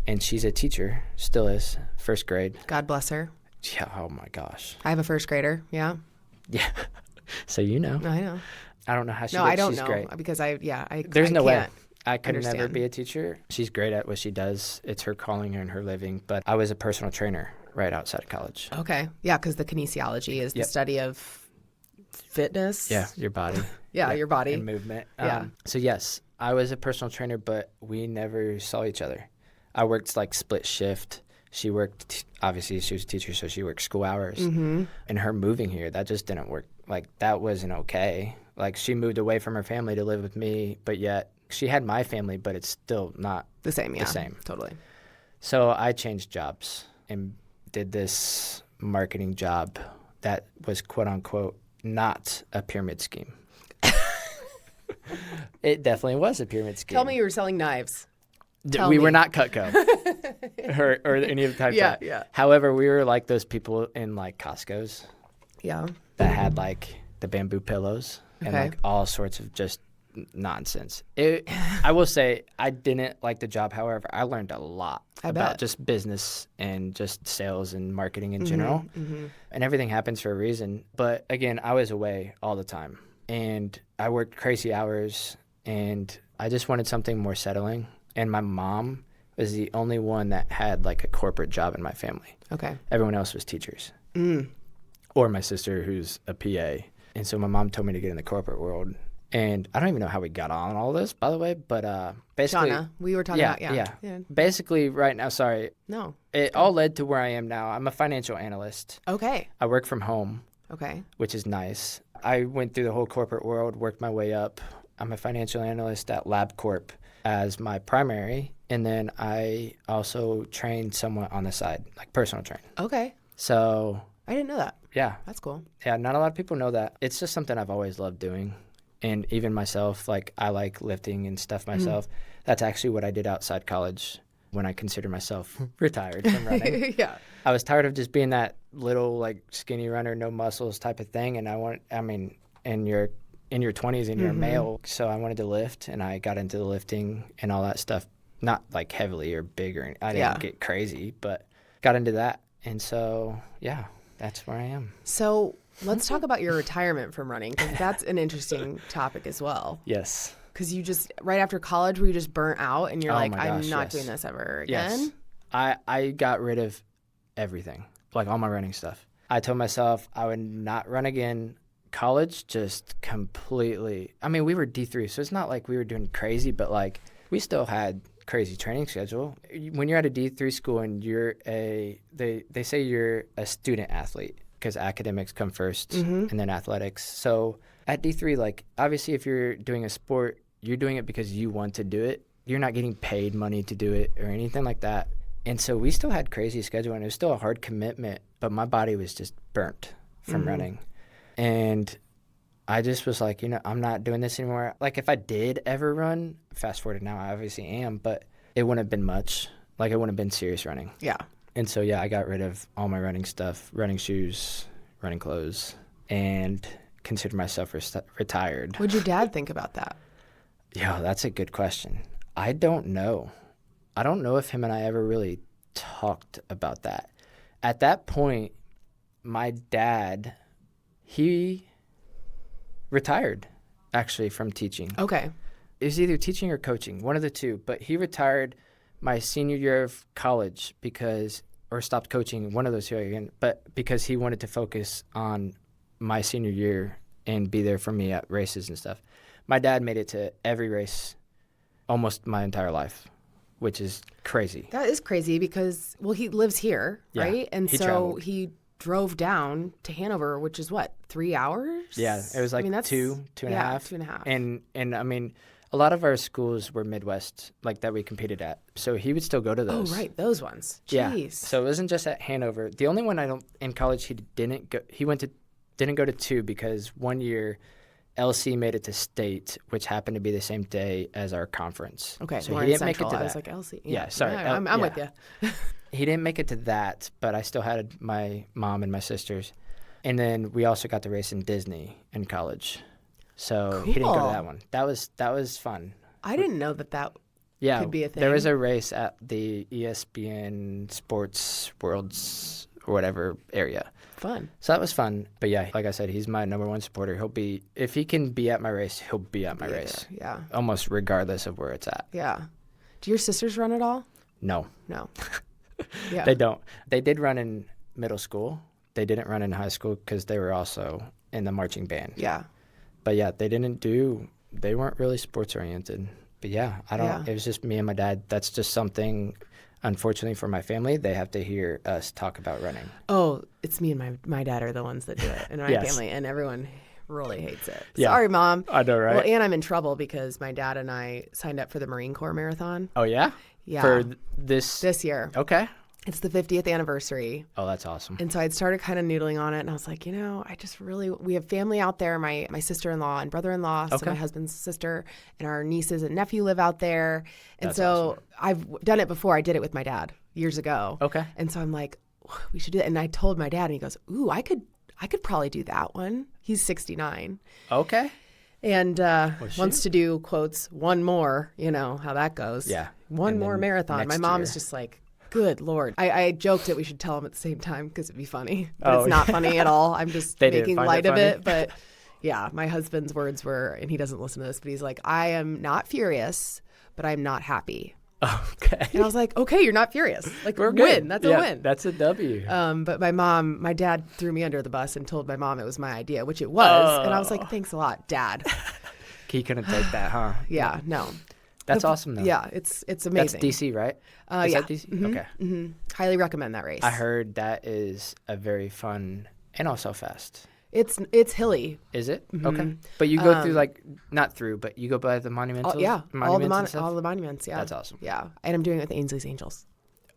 And she's a teacher, still is, first grade. God bless her. Yeah. Oh my gosh. I have a first grader. Yeah. Yeah. So you know. I know. I don't know how she. No, did. I don't She's know great. because There's no way. can't I could understand. never be a teacher. She's great at what she does. It's her calling and her living. But I was a personal trainer right outside of college. Okay. Yeah, because the kinesiology is the study of fitness. Yeah, your body. Your body. And movement. Yeah. So yes, I was a personal trainer, but we never saw each other. I worked like split shift. She worked, obviously she was a teacher, so she worked school hours. Mm-hmm. And her moving here, that just didn't work. Like that wasn't okay. Like she moved away from her family to live with me, but yet she had my family, but it's still not The same, yeah. the same. Totally. So I changed jobs and did this marketing job that was quote unquote not a pyramid scheme. It definitely was a pyramid scheme. Tell me you were selling knives. We were not Cutco or any of the type. Yeah, of. yeah. However, we were like those people in like Costco's Yeah. that had like the bamboo pillows and Okay. like all sorts of just nonsense. I will say I didn't like the job. However, I learned a lot about bet. just business and just sales and marketing in general. Mm-hmm. And everything happens for a reason. But again, I was away all the time and I worked crazy hours and I just wanted something more settling. And my mom was the only one that had like a corporate job in my family. Okay. Everyone else was teachers. Mm. Or my sister who's a PA. And so my mom told me to get in the corporate world. And I don't even know how we got on all this, by the way, but basically... Shauna, we were talking about, yeah. Basically, right now, sorry, No. it all led to where I am now. I'm a financial analyst. Okay. I work from home, Okay. which is nice. I went through the whole corporate world, worked my way up. I'm a financial analyst at LabCorp as my primary, and then I also trained somewhat on the side, like personal train. Okay. So, I didn't know that. yeah. That's cool. Yeah, not a lot of people know that. It's just something I've always loved doing. And even myself, like I like lifting and stuff myself. That's actually what I did outside college when I consider myself retired from running. Yeah. I was tired of just being that little like skinny runner, no muscles type of thing. And in your 20s and you're a male, so I wanted to lift and I got into the lifting and all that stuff. Not like heavily or big or I didn't get crazy, but got into that. And so, yeah, that's where I am. So let's talk about your retirement from running, because that's an interesting topic as well. Yes. Because you just, right after college, were you just burnt out and you're Oh like, my I'm gosh, not yes. doing this ever again? Yes. I got rid of everything, like all my running stuff. I told myself I would not run again. College just completely, I mean, we were D3, so it's not like we were doing crazy, but like we still had crazy training schedule. When you're at a D3 school and they say you're a student athlete because academics come first and then athletics. So at D3, like obviously if you're doing a sport, you're doing it because you want to do it. You're not getting paid money to do it or anything like that. And so we still had crazy schedule and it was still a hard commitment, but my body was just burnt from running. And I just was like, I'm not doing this anymore. Like if I did ever run, fast forward to now, I obviously am, but it wouldn't have been much. Like it wouldn't have been serious running. Yeah. And so, yeah, I got rid of all my running stuff, running shoes, running clothes, and considered myself retired. What'd your dad think about that? Yeah, that's a good question. I don't know. I don't know if him and I ever really talked about that. At that point, my dad, he retired actually from teaching. Okay. It was either teaching or coaching, one of the two. But he retired my senior year of college or stopped coaching, one of those two again, but because he wanted to focus on my senior year and be there for me at races and stuff. My dad made it to every race almost my entire life, which is crazy. That is crazy because, well, he lives here, Yeah, right? And he so traveled. he drove down to Hanover, which is what, 3 hours? Yeah, it was like two and a half. 2.5. And I mean, a lot of our schools were Midwest, like that we competed at. So he would still go to those. Oh, right, those ones. Yeah. Jeez. So it wasn't just at Hanover. The only one in college he didn't go to two because one year LC made it to state, which happened to be the same day as our conference. Okay, so more he didn't make it central. to I that. was like, LC. Yeah, sorry. Yeah, I'm with you. He didn't make it to that, but I still had my mom and my sisters. And then we also got to race in Disney in college. So he didn't go to that one. That was fun. I didn't know that could be a thing. There was a race at the ESPN Sports Worlds or whatever area. Fun. So that was fun. But yeah, like I said, he's my number one supporter. If he can be at my race, he'll be at my race. There. Yeah. Almost regardless of where it's at. Yeah. Do your sisters run at all? No. Yeah. They don't. They did run in middle school. They didn't run in high school because they were also in the marching band. Yeah. But yeah, they weren't really sports oriented. But yeah, it was just me and my dad. That's just something, unfortunately for my family, they have to hear us talk about running. Oh, it's me and my dad are the ones that do it in my Yes. family, and everyone really hates it. Yeah. Sorry, Mom. I know, right? Well, and I'm in trouble because my dad and I signed up for the Marine Corps Marathon. Oh, yeah? Yeah. For this year. Okay. It's the 50th anniversary. Oh, that's awesome. And so I'd started kind of noodling on it, and I was like, we have family out there, my sister-in-law and brother-in-law, so my husband's sister, and our nieces and nephew live out there. And That's so awesome. I've done it before. I did it with my dad years ago. Okay. And so I'm like, we should do that. And I told my dad, and he goes, ooh, I could probably do that one. He's 69. Okay. And wants to do, quotes, one more, how that goes. Yeah. One more marathon. My mom is just like, good Lord. I joked that we should tell him at the same time because it'd be funny. But it's not funny at all. I'm just making light of it. But yeah, my husband's words were, and he doesn't listen to this, but he's like, I am not furious, but I'm not happy. Okay. And I was like, okay, you're not furious. Like, We're win. good. That's a win. That's a W. But my dad threw me under the bus and told my mom it was my idea, which it was. And I was like, thanks a lot, Dad. He couldn't take that, huh? Yeah, no. That's awesome, though. Yeah, it's amazing. That's DC, right? Is that DC? Mm-hmm. Okay. Mm-hmm. Highly recommend that race. I heard that is a very fun and also fast. It's hilly. Is it? Mm-hmm. Okay. But you go through not through, but you go by the monumentals? All the monuments, yeah. That's awesome. Yeah. And I'm doing it with Ainsley's Angels.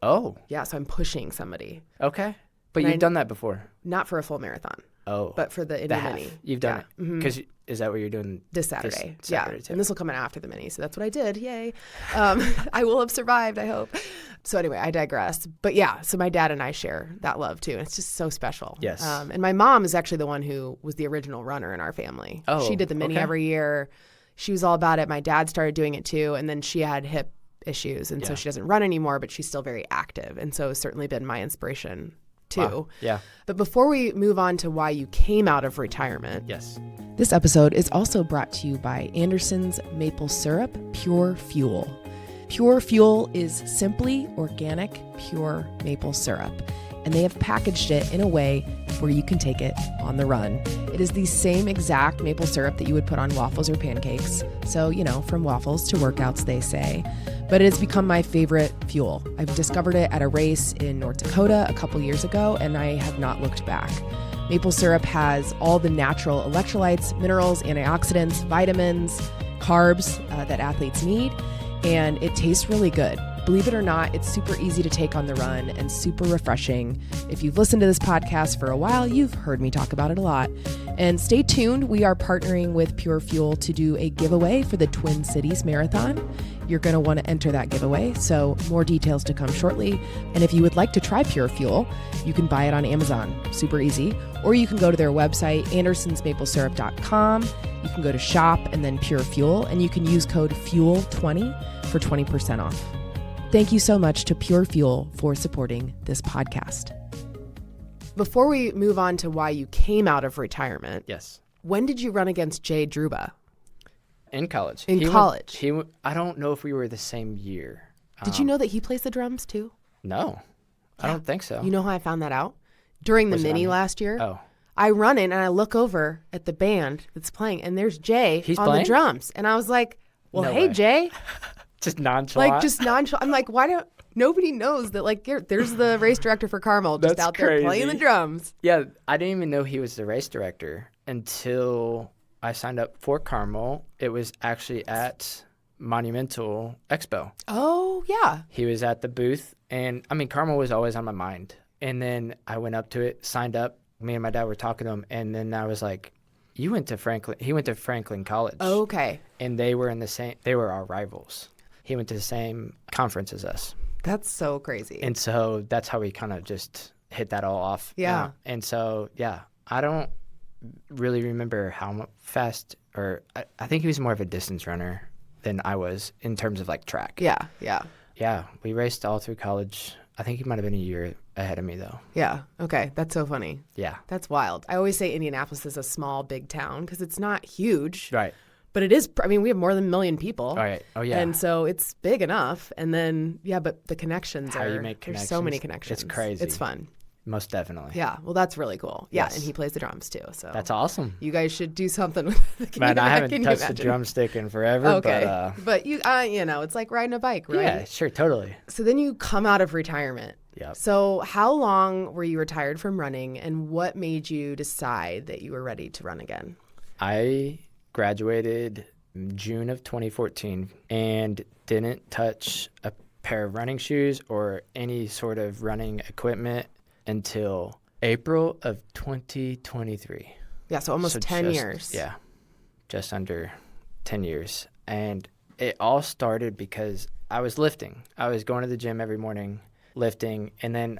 Oh. Yeah, so I'm pushing somebody. Okay. But you've done that before? Not for a full marathon. Oh. But for the Indy Mini. You've done it. Because is that what you're doing? This Saturday. Too. And this will come in after the Mini. So that's what I did. Yay. I will have survived, I hope. So anyway, I digress. But yeah, so my dad and I share that love too. And it's just so special. Yes. And my mom is actually the one who was the original runner in our family. Oh, she did the Mini every year. She was all about it. My dad started doing it too. And then she had hip issues. And so she doesn't run anymore, but she's still very active. And so it's certainly been my inspiration too. Wow. Yeah. But before we move on to why you came out of retirement. Yes. This episode is also brought to you by Anderson's Maple Syrup Pure Fuel. Pure Fuel is simply organic, pure maple syrup, and they have packaged it in a way where you can take it on the run. It is the same exact maple syrup that you would put on waffles or pancakes. So, from waffles to workouts, they say. But it has become my favorite fuel. I've discovered it at a race in North Dakota a couple years ago, and I have not looked back. Maple syrup has all the natural electrolytes, minerals, antioxidants, vitamins, carbs that athletes need, and it tastes really good. Believe it or not, it's super easy to take on the run and super refreshing. If you've listened to this podcast for a while, you've heard me talk about it a lot. And stay tuned. We are partnering with Pure Fuel to do a giveaway for the Twin Cities Marathon. You're going to want to enter that giveaway, so more details to come shortly. And if you would like to try Pure Fuel, you can buy it on Amazon. Super easy. Or you can go to their website, andersonsmaplesyrup.com. You can go to shop and then Pure Fuel, and you can use code FUEL20 for 20% off. Thank you so much to Pure Fuel for supporting this podcast. Before we move on to why you came out of retirement, Yes. when did you run against Jay Druba? In college. I don't know if we were the same year. Did you know that he plays the drums too? No. I don't think so. You know how I found that out? During the Mini last year. Oh. I run in and I look over at the band that's playing, and there's Jay on the drums. And I was like, well, No hey, way. Jay. Just nonchalant? Just nonchalant. I'm like, why don't... Nobody knows that, there's the race director for Carmel just That's out there crazy. playing the drums. Yeah, I didn't even know he was the race director until I signed up for Carmel. It was actually at Monumental Expo. Oh, yeah. He was at the booth, and Carmel was always on my mind. And then I went up to it, signed up. Me and my dad were talking to him, and then I was like, You went to Franklin. He went to Franklin College. Oh, okay. And they were they were our rivals. He went to the same conference as us. That's so crazy. And so that's how we kind of just hit that all off. Yeah. And so, yeah, I don't really remember how fast, or I think he was more of a distance runner than I was in terms of like track. Yeah. Yeah, we raced all through college. I think he might have been a year ahead of me, though. Yeah. Okay. That's so funny. Yeah. That's wild. I always say Indianapolis is a small, big town because it's not huge. Right. But it is, I mean, we have more than 1 million people. All right. Oh, yeah. And so it's big enough. And then, yeah, but the connections How you make there's so many connections. connections. It's crazy. It's fun. Most definitely. Yeah. Well, that's really cool. Yeah. Yes. And he plays the drums too. So That's awesome. you guys should do something with it. Man, I haven't touched the drumstick in forever. Okay. But you know, it's like riding a bike, right? Yeah, sure, totally. So then you come out of retirement. Yep. So how long were you retired from running, and what made you decide that you were ready to run again? I graduated June of 2014 and didn't touch a pair of running shoes or any sort of running equipment until April of 2023. Yeah, so almost 10 years. Yeah, just under 10 years. And it all started because I was lifting. I was going to the gym every morning, lifting. And then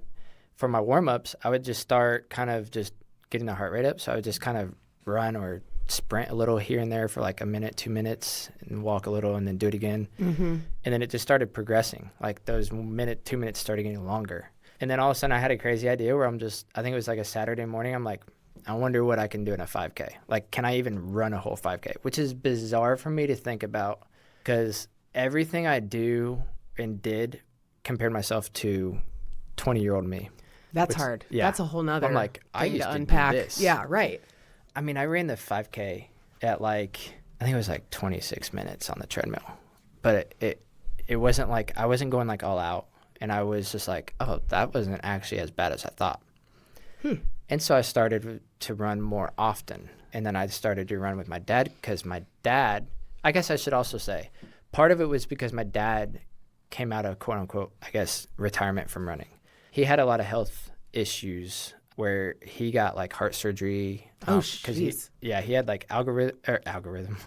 for my warm-ups, I would just start kind of just getting the heart rate up. So I would just kind of run or sprint a little here and there for like a minute, 2 minutes, and walk a little and then do it again. Mm-hmm. And then it just started progressing. Like those 2 minutes started getting longer. And then all of a sudden I had a crazy idea where I think it was like a Saturday morning. I'm like, I wonder what I can do in a 5K. Like, can I even run a whole 5K? Which is bizarre for me to think about because everything I do and did compared myself to 20-year-old me. That's hard. Yeah. That's a whole nother I'm like, I thing used to to unpack. do this. Yeah, right. I mean, I ran the 5K at like, I think it was like 26 minutes on the treadmill. But it wasn't like, I wasn't going like all out. And I was just like, oh, that wasn't actually as bad as I thought. And so I started to run more often. And then I started to run with my dad because my dad, I guess I should also say, part of it was because my dad came out of quote unquote, I guess, retirement from running. He had a lot of health issues where he got like heart surgery. Oh, jeez. He had like algorithm.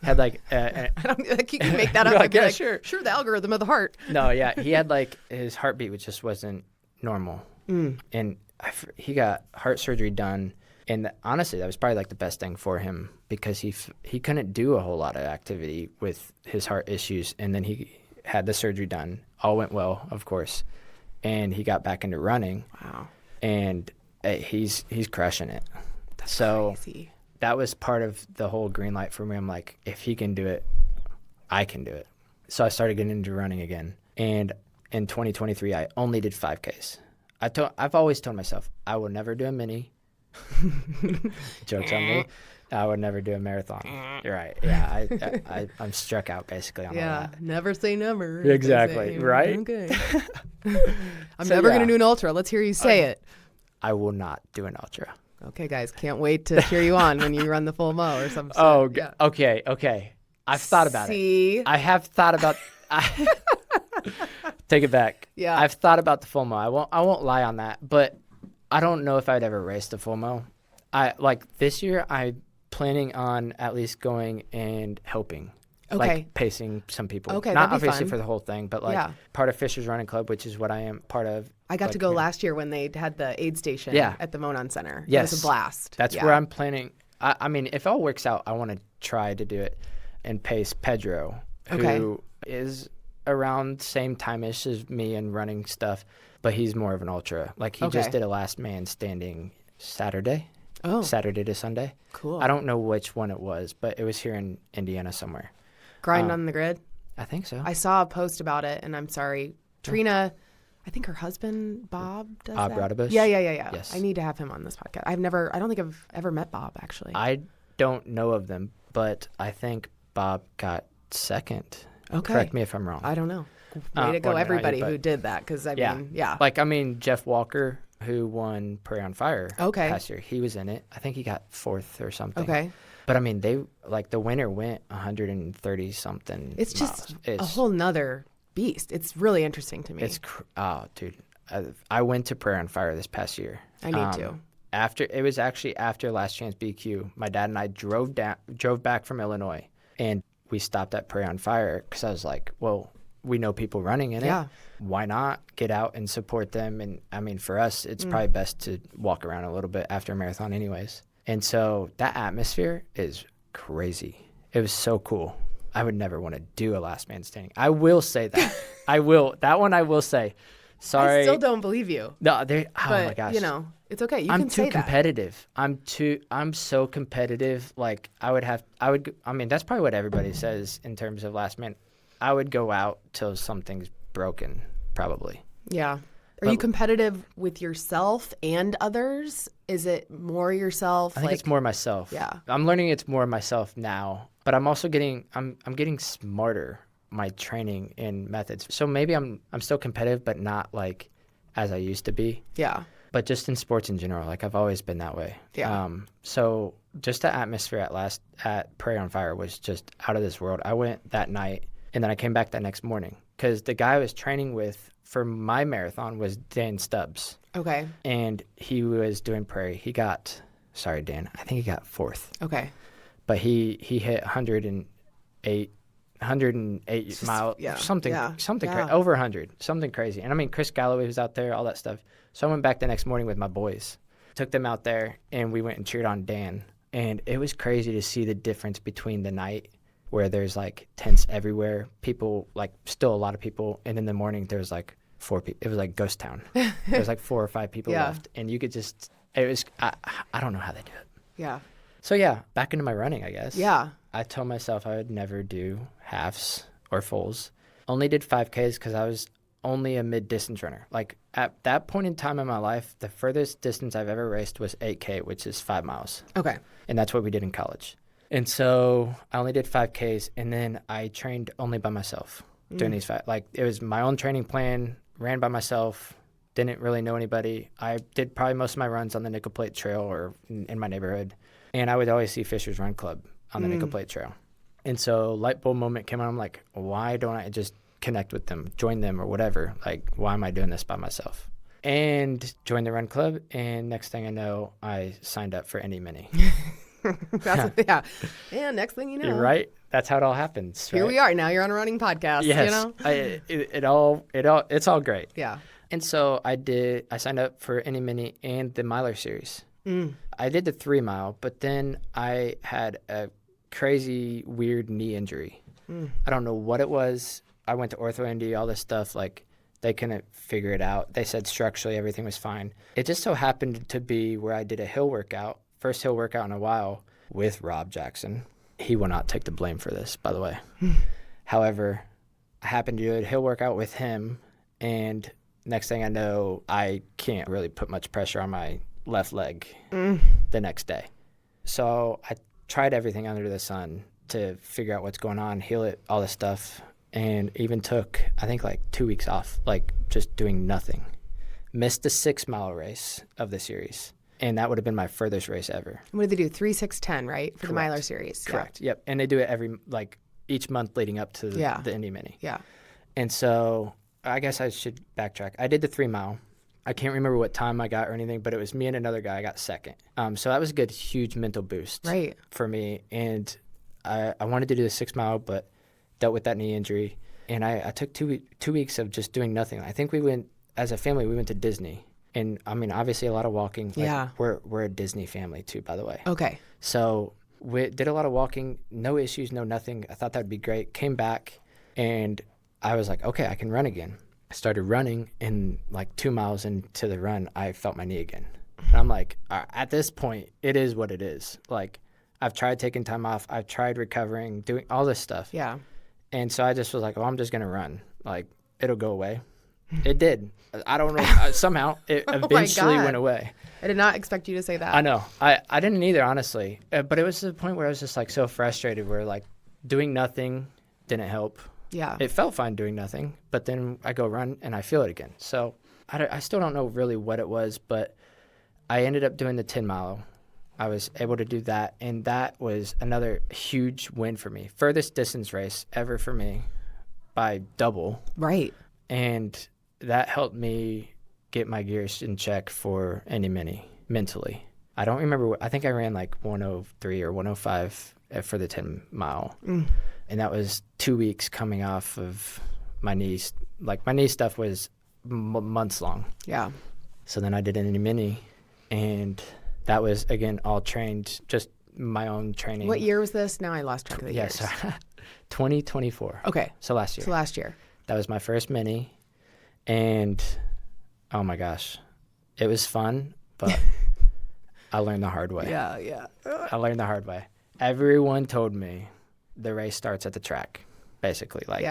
Had like I don't think you can make that up. Like, I'd be yeah, like, sure. Sure, the algorithm of the heart. No, yeah, he had like his heartbeat just wasn't normal, and he got heart surgery done. And honestly, that was probably like the best thing for him because he couldn't do a whole lot of activity with his heart issues. And then he had the surgery done. All went well, of course, and he got back into running. Wow. And he's crushing it. That's crazy. That was part of the whole green light for me. I'm like, if he can do it, I can do it. So I started getting into running again. And in 2023, I only did 5Ks. I've always told myself, I will never do a mini. Joke's on me. I would never do a marathon. You're right. Yeah, I'm struck out basically on all that. Never say never. Exactly, right? Okay. I'm never going to do an ultra. Let's hear you say it. I will not do an ultra. Okay, guys, can't wait to cheer you on when you run the full mo or something. Oh, yeah. Okay. I've thought about it. I have thought about. Take it back. Yeah, I've thought about the full mo. I won't lie on that, but I don't know if I'd ever race the full mo. This year I'm planning on at least going and helping. Okay. Like pacing some people. Okay, not that'd be obviously fun. for the whole thing, but like part of Fisher's Running Club, which is what I am part of. I got to go last year when they had the aid station at the Monon Center. Yes. It was a blast. That's where I'm planning. I mean, if all works out, I want to try to do it and pace Pedro, who is around same time-ish as me and running stuff, but he's more of an ultra. Like he just did a last man standing Saturday. Oh. Saturday to Sunday. Cool. I don't know which one it was, but it was here in Indiana somewhere. Grind on the grid? I think so. I saw a post about it, and I'm sorry. Trina, I think her husband, Bob, does that. Bob Rodabush? Yeah. Yes. I need to have him on this podcast. I don't think I've ever met Bob, actually. I don't know of them, but I think Bob got second. Okay. Correct me if I'm wrong. I don't know. Way to go, everybody who did that, because, I mean, Jeff Walker, who won Prairie on Fire last year, he was in it. I think he got fourth or something. Okay. But I mean, the winner went 130 something. It's just a whole nother beast. It's really interesting to me. Dude, I went to Prairie on Fire this past year. I need to. It was actually after Last Chance BQ. My dad and I drove back from Illinois, and we stopped at Pray on Fire because I was like, well, we know people running in it. Why not get out and support them? And I mean, for us, it's probably best to walk around a little bit after a marathon anyways. And so that atmosphere is crazy. It was so cool. I would never want to do a last man standing. I will say that. I will say. Sorry. I still don't believe you. No, oh my gosh. You know, it's okay. You I'm can say too competitive. I'm so competitive. Like I mean, that's probably what everybody says in terms of last man. I would go out till something's broken, probably. Yeah. Are you competitive with yourself and others? Is it more yourself? I think it's more myself. Yeah. I'm learning it's more myself now, but I'm also I'm getting smarter, my training and methods. So maybe I'm still competitive, but not like as I used to be. Yeah. But just in sports in general, like I've always been that way. Yeah. So just the atmosphere at Pray on Fire was just out of this world. I went that night, and then I came back that next morning because the guy I was training with for my marathon was Dan Stubbs. Okay. And he was doing Prairie. Sorry, Dan, I think he got 4th. Okay. But he hit 108 miles, something crazy, over 100, something crazy. And I mean, Chris Galloway was out there, all that stuff. So I went back the next morning with my boys, took them out there, and we went and cheered on Dan. And it was crazy to see the difference between the night where there's like tents everywhere, people, like still a lot of people, and in the morning there's like 4 people. It was like ghost town. There was like 4 or 5 people left, and you could just, it was, I don't know how they do it. Yeah. So yeah, back into my running, I guess. Yeah. I told myself I would never do halves or fulls. Only did 5Ks because I was only a mid-distance runner. Like at that point in time in my life, the furthest distance I've ever raced was 8K, which is 5 miles. Okay. And that's what we did in college. And so I only did 5Ks, and then I trained only by myself doing these like it was my own training plan, ran by myself, didn't really know anybody. I did probably most of my runs on the Nickel Plate Trail or in my neighborhood. And I would always see Fisher's Run Club on the Nickel Plate Trail. And so light bulb moment came on. I'm like, why don't I just connect with them, join them or whatever? Like, why am I doing this by myself? And joined the run club. And next thing I know, I signed up for Any Mini. Yeah. And next thing you know. You're right. That's how it all happens. Here we are. Now you're on a running podcast. Yes. You know? It's all great. Yeah. And so I signed up for Any Mini and the Miler series. I did the 3 mile, but then I had a crazy, weird knee injury. I don't know what it was. I went to OrthoND, all this stuff. Like, they couldn't figure it out. They said structurally everything was fine. It just so happened to be where I did a hill workout, first hill workout in a while, with Rob Jackson. He will not take the blame for this, by the way. However, I happened to do a hill workout with him, and next thing I know, I can't really put much pressure on my left leg the next day. So I tried everything under the sun to figure out what's going on, heal it, all this stuff, and even took, I think, like 2 weeks off, like just doing nothing. Missed the 6 mile race of the series, and that would have been my furthest race ever. What did they do? 3, 6, 10, right? For Correct. The Miler series. Correct. Yep. And they do it each month leading up to the Indy Mini. Yeah. And so I guess I should backtrack. I did the 3 mile. I can't remember what time I got or anything, but it was me and another guy. I got second. So that was a good, huge mental boost for me. And I wanted to do the 6 mile, but dealt with that knee injury. And I took 2 weeks of just doing nothing. I think as a family, we went to Disney. And I mean, obviously a lot of walking. Like, we're a Disney family too, by the way. Okay. So we did a lot of walking, no issues, no nothing. I thought that would be great. Came back and I was like, okay, I can run again. I started running, and like 2 miles into the run, I felt my knee again. And I'm like, all right, at this point, it is what it is. Like, I've tried taking time off. I've tried recovering, doing all this stuff. Yeah. And so I just was like, I'm just going to run. Like, it'll go away. It did. I don't know. Somehow, it eventually went away. I did not expect you to say that. I know. I didn't either, honestly. But it was to the point where I was just like so frustrated where like doing nothing didn't help. Yeah. It felt fine doing nothing, but then I go run and I feel it again. So I still don't know really what it was, but I ended up doing the 10 mile. I was able to do that, and that was another huge win for me. Furthest distance race ever for me by double. Right. And that helped me get my gears in check for Any Mini. mentally. I don't remember. I think I ran like 103 or 105 for the 10 mile. And that was 2 weeks coming off of my knees. Like my knee stuff was months long. Yeah. So then I did an mini, and that was, again, all trained, just my own training. What year was this? Now I lost track of the years. Yeah, 2024. Okay. So last year. That was my first mini, and oh my gosh, it was fun, but I learned the hard way. Yeah. I learned the hard way. Everyone told me the race starts at the track, basically. Like,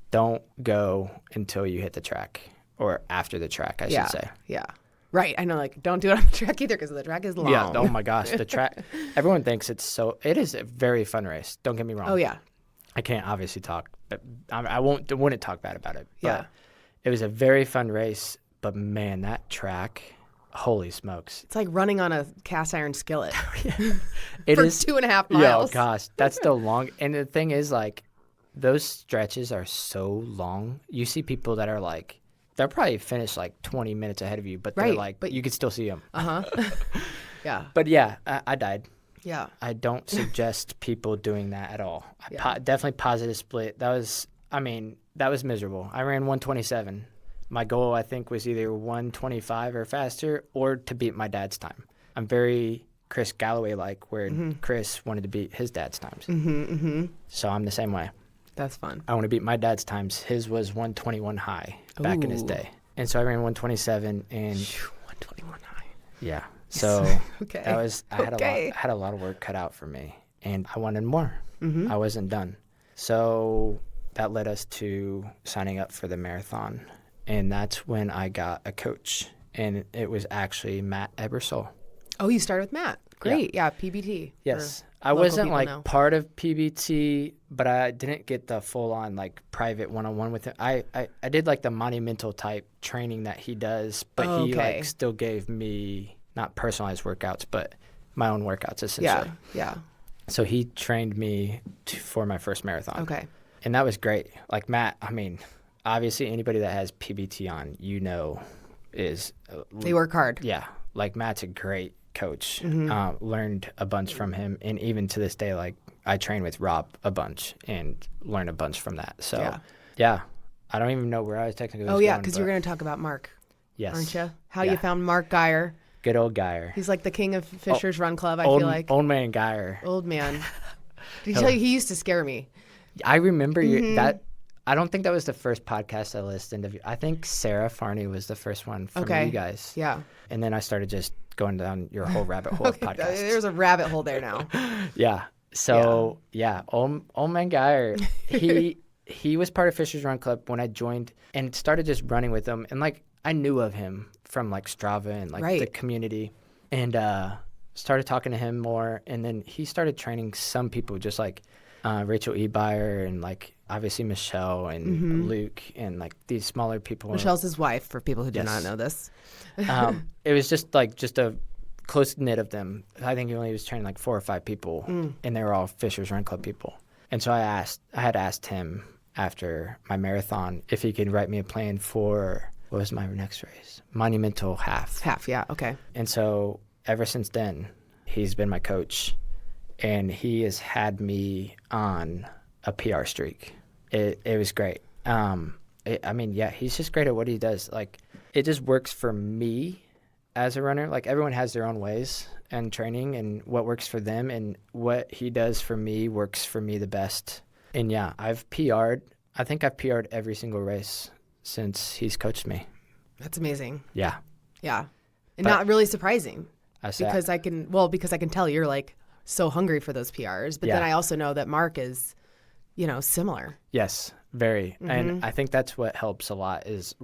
don't go until you hit the track, or after the track, I should say. Yeah. Right. I know, like, don't do it on the track either, because the track is long. Yeah. Oh my gosh, the track. Everyone thinks it is a very fun race. Don't get me wrong. Oh yeah. I can't obviously talk, but I wouldn't talk bad about it. But Yeah. It was a very fun race, but man, that track, holy smokes. It's like running on a cast iron skillet. It for is 2.5 miles. Yeah, oh gosh, that's still long. And the thing is, like, those stretches are so long. You see people that are like, they'll probably finish like 20 minutes ahead of you, but they're like, but you can still see them. Yeah. But yeah, I died. Yeah. I don't suggest people doing that at all. Definitely positive split. That was miserable. I ran 127. My goal, I think, was either 125 or faster, or to beat my dad's time. I'm very Chris Galloway-like, where Chris wanted to beat his dad's times. So I'm the same way. That's fun. I want to beat my dad's times. His was 121 high back in his day. And so I ran 127 and 121 high. Yeah. So Okay. that was I had a lot of work cut out for me, and I wanted more. I wasn't done. So that led us to signing up for the marathon, and that's when I got a coach, and it was actually Matt Ebersole. Oh, you started with Matt. Great. Yeah, PBT. Yes. I wasn't like part of PBT, but I didn't get the full-on like private one-on-one with him. I did like the monumental type training that he does, but he like still gave me not personalized workouts, but my own workouts essentially. Yeah. So he trained me for my first marathon. Okay. And that was great. Like Matt, I mean, obviously anybody that has PBT on, is... They work hard. Yeah. Like Matt's a great coach. Learned a bunch from him, and even to this day, like I train with Rob a bunch and learn a bunch from that. So yeah, I don't even know where I was technically. Because you're going to talk about Mark. Yes, aren't you? How you found Mark Geyer? Good old Geyer. He's like the king of Fisher's Run Club. I feel like old man Geyer. Old man. Did he tell you he used to scare me? I remember that. I don't think that was the first podcast I listened to. I think Sarah Farney was the first one from you guys. Yeah. And then I started just going down your whole rabbit hole of podcasts. There's a rabbit hole there now. Yeah. So, old man Geyer, he was part of Fisher's Run Club when I joined and started just running with him. And, like, I knew of him from, like, Strava and, like, the community. And started talking to him more. And then he started training some people, just like Rachel Ebeyer and, like, obviously Michelle and Luke and, like, these smaller people. Michelle's his wife, for people who do not know this. It was just a close knit of them. I think he only was training like 4 or 5 people, and they were all Fisher's Run Club people. And so I had asked him after my marathon if he could write me a plan for, what was my next race? Monumental half. Half, yeah, okay. And so ever since then, he's been my coach, and he has had me on a PR streak. It was great. He's just great at what he does. Like, it just works for me as a runner. Like, everyone has their own ways and training and what works for them, and what he does for me works for me the best. And yeah, I've PR'd. I think I've PR'd every single race since he's coached me. That's amazing. Yeah. Yeah. And not really surprising. Because I can tell you're like so hungry for those PRs, but then I also know that Mark is, similar. Yes, very. And I think that's what helps a lot, is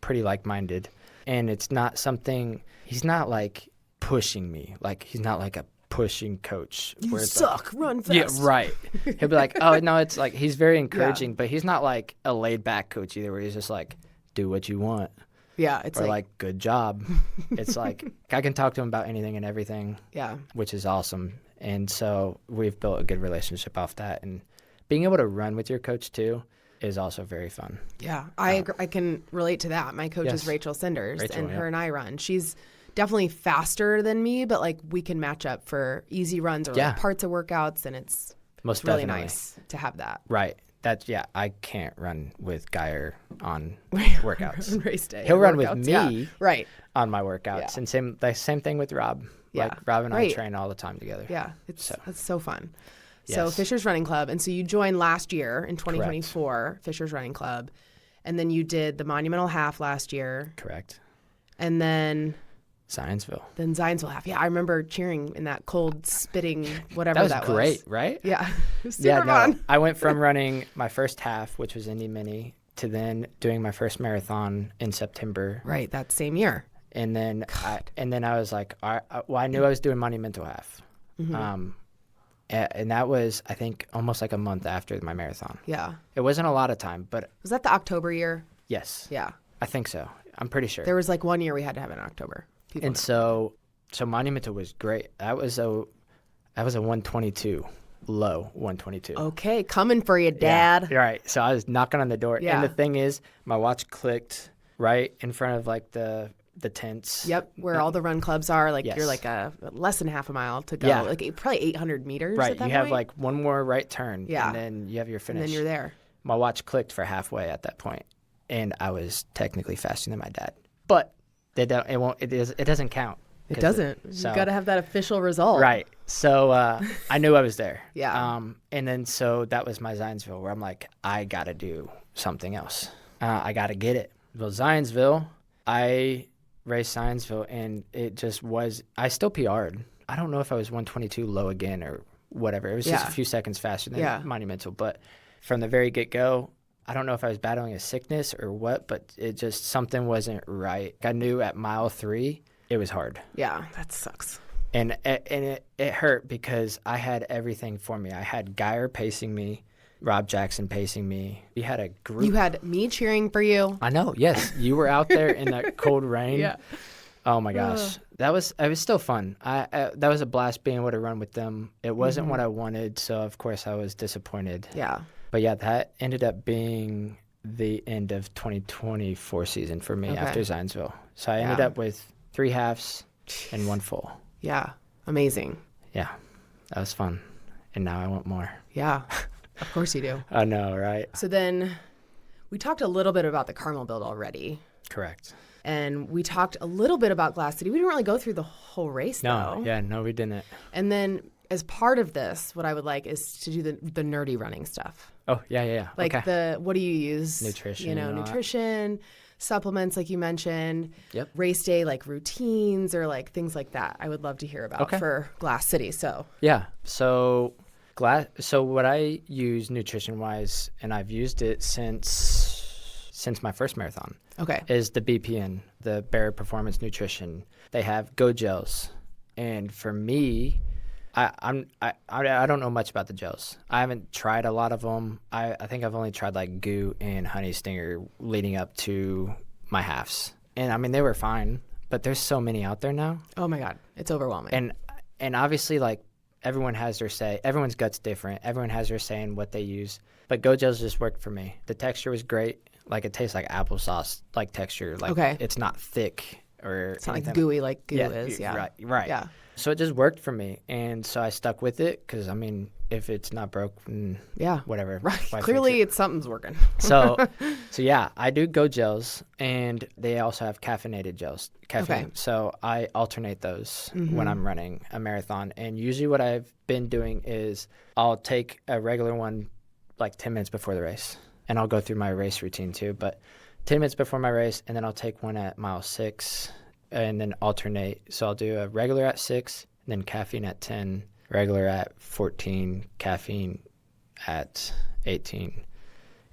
pretty like-minded. And it's not something, he's not like pushing me. Like, he's not like a pushing coach. You suck, like, run fast. Yeah, right. He'll be like, oh, no, it's like, he's very encouraging, but he's not like a laid-back coach either, where he's just like, do what you want. Yeah, it's like good job. It's like, I can talk to him about anything and everything. Yeah. Which is awesome. And so we've built a good relationship off that. And being able to run with your coach too is also very fun. Yeah, I can relate to that. My coach is Rachel Cinders, and her and I run. She's definitely faster than me, but like we can match up for easy runs or like parts of workouts, and it's really nice to have that. Right. I can't run with Geyer on workouts. On race day. He'll run workouts, with me on my workouts. Yeah. And same thing with Rob. Yeah. Like Rob and I train all the time together. Yeah. It's so fun. Yes. So Fisher's Running Club. And so you joined last year in 2024, Fisher's Running Club. And then you did the Monumental Half last year. Correct. And then Zionsville Half. Yeah, I remember cheering in that cold, spitting, whatever that was. That was great, right? Yeah. It was super fun. I went from running my first half, which was Indy Mini, to then doing my first marathon in September. Right, that same year. And then I was like, I knew I was doing Monumental Half. Mm-hmm. And that was, I think, almost like a month after my marathon. Yeah. It wasn't a lot of time, but... Was that the October year? Yes. Yeah. I think so. I'm pretty sure. There was like 1 year we had to have it in October. So Monumental was great. That was a 122, low 122. Okay, coming for you, Dad. Yeah, right. So I was knocking on the door. Yeah. And the thing is, my watch clicked right in front of like the tents. Yep, where all the run clubs are. Like Yes. you're like less than half a mile to go. Yeah. Like probably 800 meters. Right. At that You have point. like one more right turn. Yeah. And then you have your finish. And then you're there. My watch clicked for halfway at that point, and I was technically faster than my dad. But it doesn't count. It doesn't. You got to have that official result. Right. So I knew I was there. Yeah. And then so that was my Zionsville, where I'm like, I got to do something else. I got to get it. Well, Zionsville, I raced Zionsville, and it just was, I still PR'd. I don't know if I was 122 low again or whatever. It was just a few seconds faster than Monumental. But from the very get-go, I don't know if I was battling a sickness or what, but it just, something wasn't right. I knew at mile 3, it was hard. Yeah, that sucks. And it hurt because I had everything for me. I had Geyer pacing me, Rob Jackson pacing me. We had a group. You had me cheering for you. I know, yes. You were out there in that cold rain. Yeah. Oh my gosh. It was still fun. That was a blast being able to run with them. It wasn't what I wanted, so of course I was disappointed. Yeah. But yeah, that ended up being the end of 2024 season for me after Zionsville. So I ended up with 3 halves and 1 full. Yeah. Amazing. Yeah. That was fun. And now I want more. Yeah. Of course you do. I know, right? So then we talked a little bit about the Carmel build already. Correct. And we talked a little bit about Glass City. We didn't really go through the whole race, though. No, we didn't. And then as part of this, what I would like is to do the nerdy running stuff. Oh, yeah. Like what do you use? Nutrition. Nutrition, supplements like you mentioned. Yep. Race day, like routines or like things like that. I would love to hear about for Glass City. So yeah. So what I use nutrition-wise, and I've used it since my first marathon. Okay. Is the BPN, the Barrier Performance Nutrition. They have Go gels, and for me, I don't know much about the gels. I haven't tried a lot of them. I think I've only tried like Goo and Honey Stinger leading up to my halves, and I mean they were fine, but there's so many out there now. Oh my God, it's overwhelming. And obviously like everyone has their say. Everyone's gut's different. Everyone has their say in what they use. But Go gels just worked for me. The texture was great. Like it tastes like applesauce like texture. Like it's not thick or it's not anything. like gooey like Goo is. Yeah. Right. Yeah. So it just worked for me, and so I stuck with it because I mean, if it's not broken, whatever. Right. Clearly, something's working. So yeah, I do Go gels, and they also have caffeinated gels. Caffeine. So I alternate those when I'm running a marathon, and usually what I've been doing is I'll take a regular one like 10 minutes before the race, and I'll go through my race routine too. But 10 minutes before my race, and then I'll take one at mile 6. And then alternate. So I'll do a regular at 6, then caffeine at 10, regular at 14, caffeine at 18,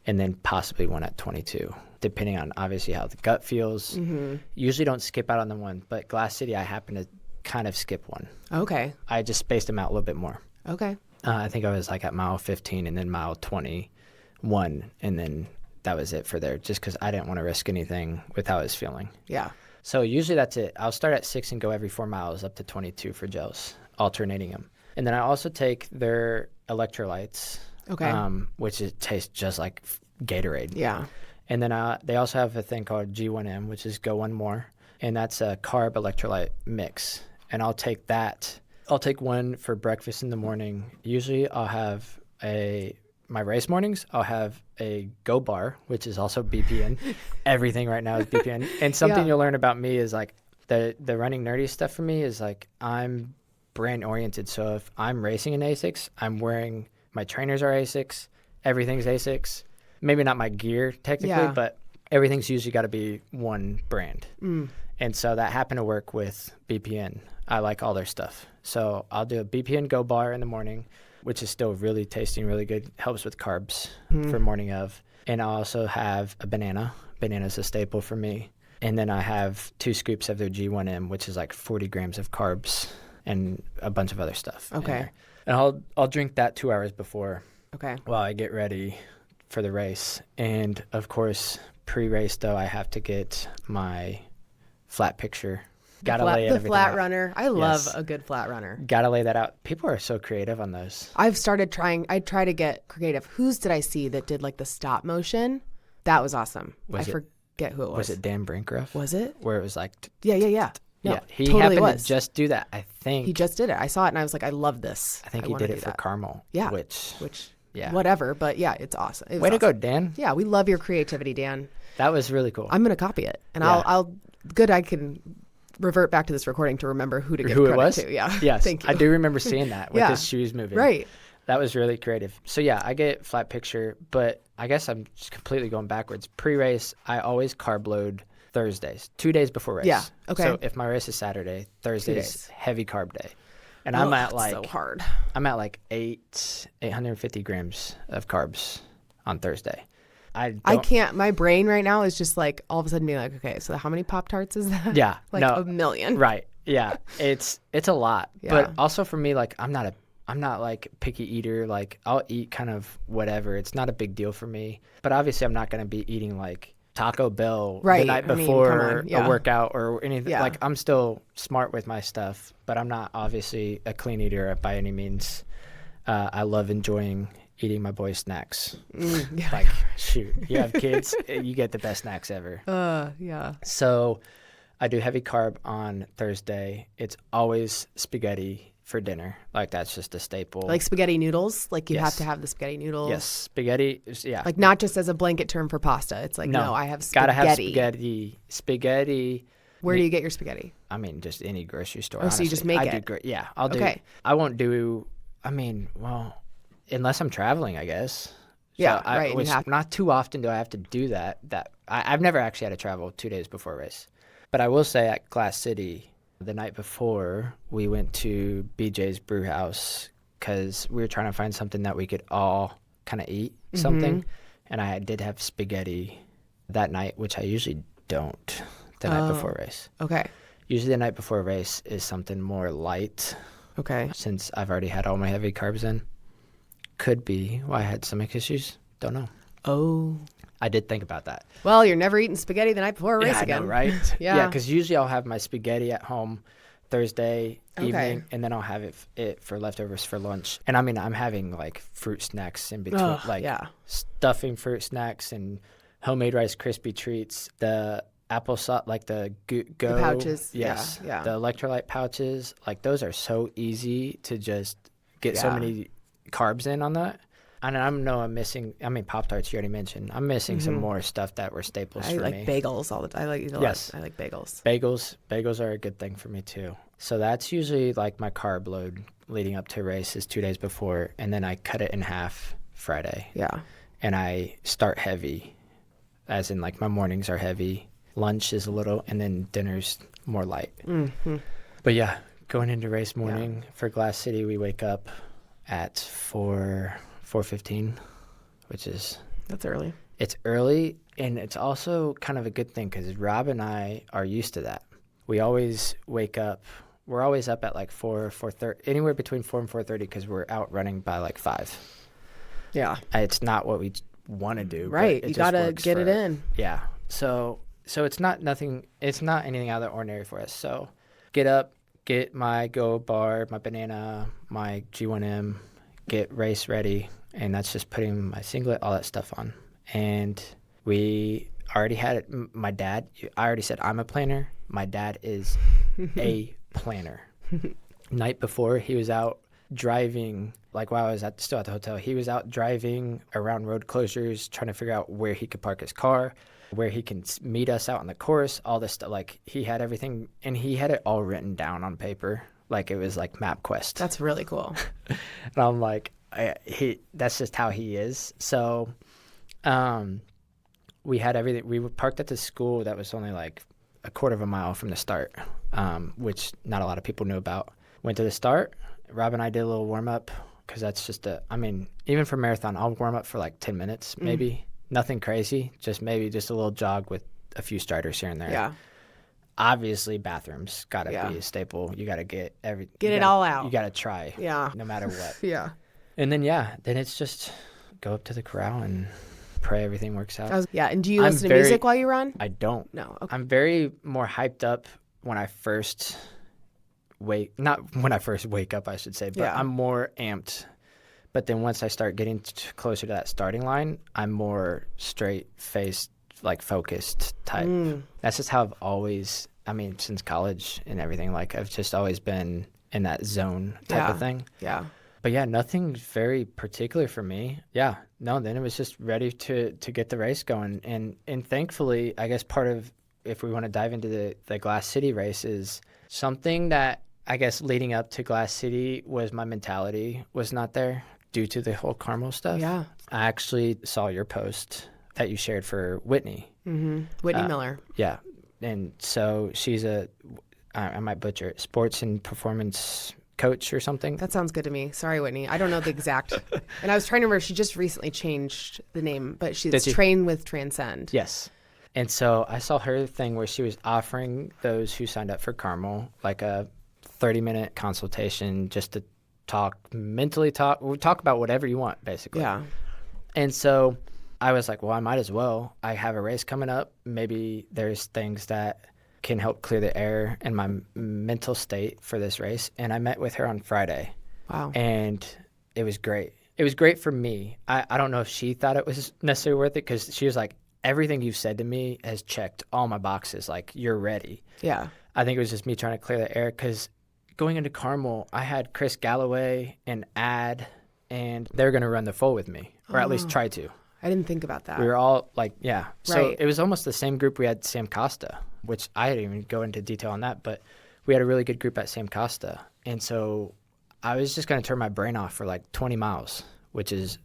and then possibly one at 22, depending on obviously how the gut feels. Usually don't skip out on the one, but Glass City, I happen to kind of skip one. Okay. I just spaced them out a little bit more. Okay. I think I was like at mile 15 and then mile 21, and then that was it for there, just because I didn't want to risk anything with how I was feeling. Yeah. So usually that's it. I'll start at 6 and go every 4 miles up to 22 for gels, alternating them. And then I also take their electrolytes, which tastes just like Gatorade. Yeah. And then they also have a thing called G1M, which is Go One More. and that's a carb electrolyte mix. And I'll take that. I'll take one for breakfast in the morning. Usually I'll have my race mornings, I'll have a Go bar, which is also BPN. Everything right now is BPN. And something you'll learn about me is like the running nerdy stuff for me is like I'm brand oriented. So if I'm racing in ASICs, I'm wearing, my trainers are ASICs, everything's ASICs. Maybe not my gear technically, but everything's usually got to be one brand. And so that happened to work with BPN. I like all their stuff. So I'll do a BPN Go bar in the morning, which is still really tasty and really good. Helps with carbs for morning of. And I'll also have a banana. Banana's a staple for me. And then I have 2 scoops of their G1M, which is like 40 grams of carbs and a bunch of other stuff. Okay. And I'll drink that 2 hours before. Okay. While I get ready for the race. And of course, pre-race though, I have to get my flat picture. Gotta lay everything flat out. runner. I love a good flat runner. Gotta lay that out. People are so creative on those. I've started trying. I try to get creative. Whose did I see that did like the stop motion? That was awesome. I forget who it was. Was it Dan Brinkruff? Was it? Where it was like... Yeah. No, yeah, he totally happened to just do that, I think. He just did it. I saw it and I was like, I love this. I think he did it for Carmel. Yeah. Which whatever. But yeah, it's awesome. Way to go, Dan. Yeah, we love your creativity, Dan. That was really cool. I'm going to copy it. And I'll I can revert back to this recording to remember who to give who credit it was to. Yeah. Yes. Thank you. I do remember seeing that with his shoes moving. Right. That was really creative. So yeah, I get flat picture, but I guess I'm just completely going backwards. Pre-race, I always carb load Thursdays, 2 days before race. Yeah. Okay. So if my race is Saturday, Thursday's heavy carb day. And I'm at like so hard. I'm at like 850 grams of carbs on Thursday. I can't. My brain right now is just like all of a sudden being like, okay, so how many Pop-Tarts is that? Yeah, like a million. Right. Yeah, it's a lot. Yeah. But also for me, like I'm not like picky eater. Like I'll eat kind of whatever. It's not a big deal for me. But obviously, I'm not going to be eating like Taco Bell the night before a workout or anything. Yeah. Like I'm still smart with my stuff, but I'm not obviously a clean eater by any means. I love enjoying eating my boys' snacks. Like, shoot, you have kids, you get the best snacks ever. Yeah. So I do heavy carb on Thursday. It's always spaghetti for dinner. Like, that's just a staple. Like spaghetti noodles? Like you have to have the spaghetti noodles? Yes, spaghetti, yeah. Like not just as a blanket term for pasta. It's like, no I have spaghetti. Gotta have spaghetti. Where do you get your spaghetti? I mean, just any grocery store. Oh, honestly. So you just make it? Yeah, I'll do. Okay. I won't do, unless I'm traveling, I guess. Yeah, right. Which not too often do I have to do that. I've never actually had to travel 2 days before a race. But I will say at Glass City, the night before, we went to BJ's Brew House because we were trying to find something that we could all kind of eat something. And I did have spaghetti that night, which I usually don't the night before a race. Okay. Usually the night before a race is something more light. Okay. Since I've already had all my heavy carbs in. Could be why I had stomach issues. Don't know. Oh. I did think about that. Well, you're never eating spaghetti the night before a race again. I know, right? Yeah. Because usually I'll have my spaghetti at home Thursday evening, and then I'll have it for leftovers for lunch. And I mean, I'm having like fruit snacks in between, stuffing fruit snacks and homemade Rice Krispie treats. The applesauce, like the the pouches. Yes. Yeah. The electrolyte pouches, like those are so easy to just get so many carbs in on that. And I'm missing, Pop-Tarts you already mentioned. I'm missing some more stuff that were staples for me. I like bagels all the time. I like bagels. Bagels are a good thing for me too. So that's usually like my carb load leading up to a race is 2 days before. And then I cut it in half Friday. Yeah. And I start heavy, as in like my mornings are heavy. Lunch is a little, and then dinner's more light. Mm-hmm. But yeah, going into race morning for Glass City, we wake up at 4:15, which is... That's early. It's early, and it's also kind of a good thing because Rob and I are used to that. We always wake up. We're always up at like 4:30, anywhere between 4 and 4:30 because we're out running by like 5. Yeah. It's not what we want to do. Right. You got to get it in. Yeah. So it's not anything out of the ordinary for us. So get up, get my Go bar, my banana, my G1M, get race ready, and that's just putting my singlet, all that stuff on. And we already had it. My dad, I already said I'm a planner. My dad is a planner. Night before, he was out driving, like while I was still at the hotel, he was out driving around road closures, trying to figure out where he could park his car, where he can meet us out on the course, all this stuff. Like, he had everything, and he had it all written down on paper. Like, it was like MapQuest. That's really cool. And I'm like, that's just how he is. So we had everything. We were parked at the school that was only like a quarter of a mile from the start, which not a lot of people knew about. Went to the start. Rob and I did a little warm-up because that's just even for marathon, I'll warm up for like 10 minutes maybe. Nothing crazy, just maybe just a little jog with a few striders here and there. Yeah. Obviously, bathrooms got to be a staple. You got to get it all out. You got to try. Yeah. No matter what. Yeah. And then, then it's just go up to the corral and pray everything works out. And do you listen to music while you run? I don't. No. Okay. I'm very more hyped up when I first not when I first wake up, I should say, but I'm more amped. But then once I start getting closer to that starting line, I'm more straight-faced, like focused type. That's just how I've always, since college and everything, like I've just always been in that zone type of thing. Yeah. But nothing very particular for me. Yeah. No, then it was just ready to get the race going. And thankfully, I guess part of, if we want to dive into the Glass City race, is something that I guess leading up to Glass City was my mentality was not there due to the whole Carmel stuff. Yeah. I actually saw your post that you shared for Whitney. Mm-hmm. Whitney Miller. Yeah. And so she's I might butcher it, sports and performance coach or something. That sounds good to me. Sorry, Whitney. I don't know the exact. And I was trying to remember, she just recently changed the name, but she's Train with Transcend. Yes. And so I saw her thing where she was offering those who signed up for Carmel like a 30-minute consultation just to talk about whatever you want, basically. Yeah. And so I was like, well, I might as well. I have a race coming up. Maybe there's things that can help clear the air in my mental state for this race. And I met with her on Friday. Wow. And it was great. It was great for me. I don't know if she thought it was necessarily worth it, because she was like, everything you've said to me has checked all my boxes. Like, you're ready. Yeah. I think it was just me trying to clear the air, because going into Carmel, I had Chris Galloway and Ad, and they were going to run the full with me, or at least try to. I didn't think about that. We were all like, yeah. So Right. it was almost the same group we had Sam Costa, which I didn't even go into detail on that, but we had a really good group at Sam Costa. And so I was just going to turn my brain off for like 20 miles, which is,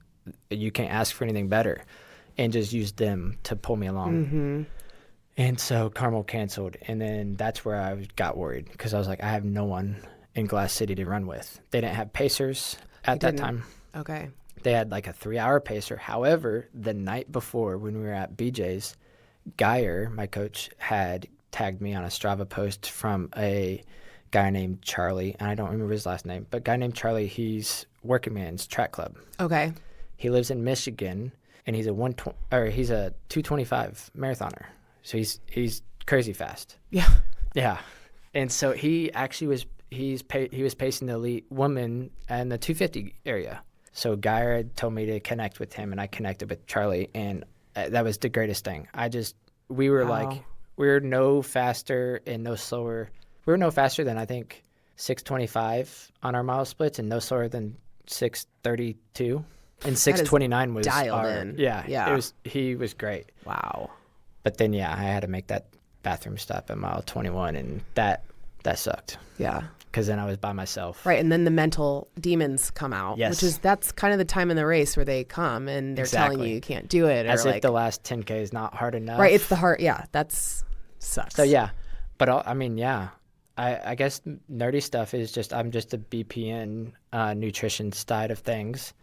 you can't ask for anything better, and just use them to pull me along. Mm-hmm. And so Carmel canceled, and then that's where I got worried, because I was like, I have no one in Glass City to run with. They didn't have pacers at that time. Okay. They had like a 3-hour pacer. However, the night before, when we were at BJ's, Geyer, my coach, had tagged me on a Strava post from a guy named Charlie, and I don't remember his last name, but a guy named Charlie, he's Working Man's track club. Okay. He lives in Michigan, and he's a 225 marathoner. So he's crazy fast. Yeah. Yeah. And so he actually he was pacing the elite woman in the 250 area. So Geyer had told me to connect with him, and I connected with Charlie, and that was the greatest thing. We were like, we were no faster and no slower. We were no faster than, I think, 6:25 on our mile splits, and no slower than 6:32. And 6:29 was dialed in. Yeah. He was great. Wow. But then, I had to make that bathroom stop at mile 21, and that sucked. Yeah. Because then I was by myself. Right, and then the mental demons come out. Yes. That's kind of the time in the race where they come and they're telling you can't do it. As if the last 10K is not hard enough. Right, it's the hard, that's sucks. So, but I guess nerdy stuff is just, I'm just a BPN nutrition side of things.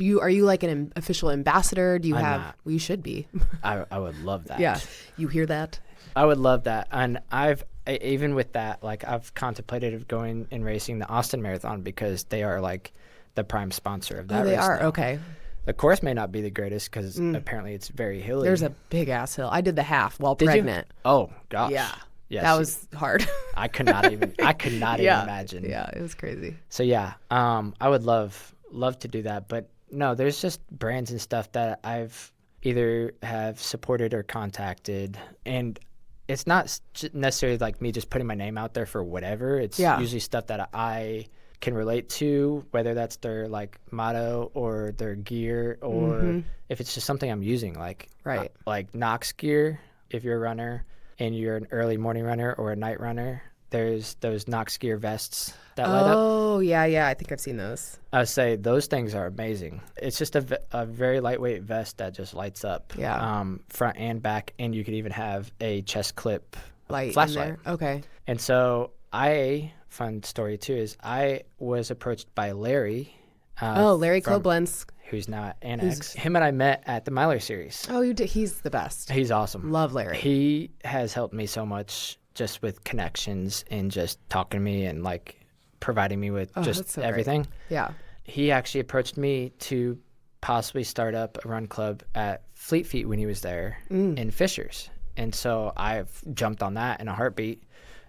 Are you like an official ambassador? Do you I'm have, not. well, you should be. I would love that. Yeah, you hear that? I would love that. And even with that, like, I've contemplated going and racing the Austin Marathon, because they are like the prime sponsor of that race. They are, now. Okay. The course may not be the greatest, because apparently it's very hilly. There's a big ass hill. I did the half while Did pregnant. You? Oh gosh. Yeah. Yes. That was hard. I could not even imagine. Yeah, it was crazy. So I would love to do that, but no, there's just brands and stuff that I've either have supported or contacted, and it's not necessarily like me just putting my name out there for whatever. It's usually stuff that I can relate to, whether that's their like motto or their gear, or if it's just something I'm using, like like Knox gear. If you're a runner and you're an early morning runner or a night runner, there's those Knox gear vests that light up. Oh, yeah. I think I've seen those. I would say those things are amazing. It's just a very lightweight vest that just lights up front and back, and you could even have a chest clip flashlight. Okay. And so fun story too is I was approached by Larry. Larry Koblenz. Who's now at Annex. Him and I met at the Miler series. Oh, you did. He's the best. He's awesome. Love Larry. He has helped me so much just with connections and just talking to me and like providing me with just everything. Great. Yeah. He actually approached me to possibly start up a run club at Fleet Feet when he was there in Fishers. And so I've jumped on that in a heartbeat.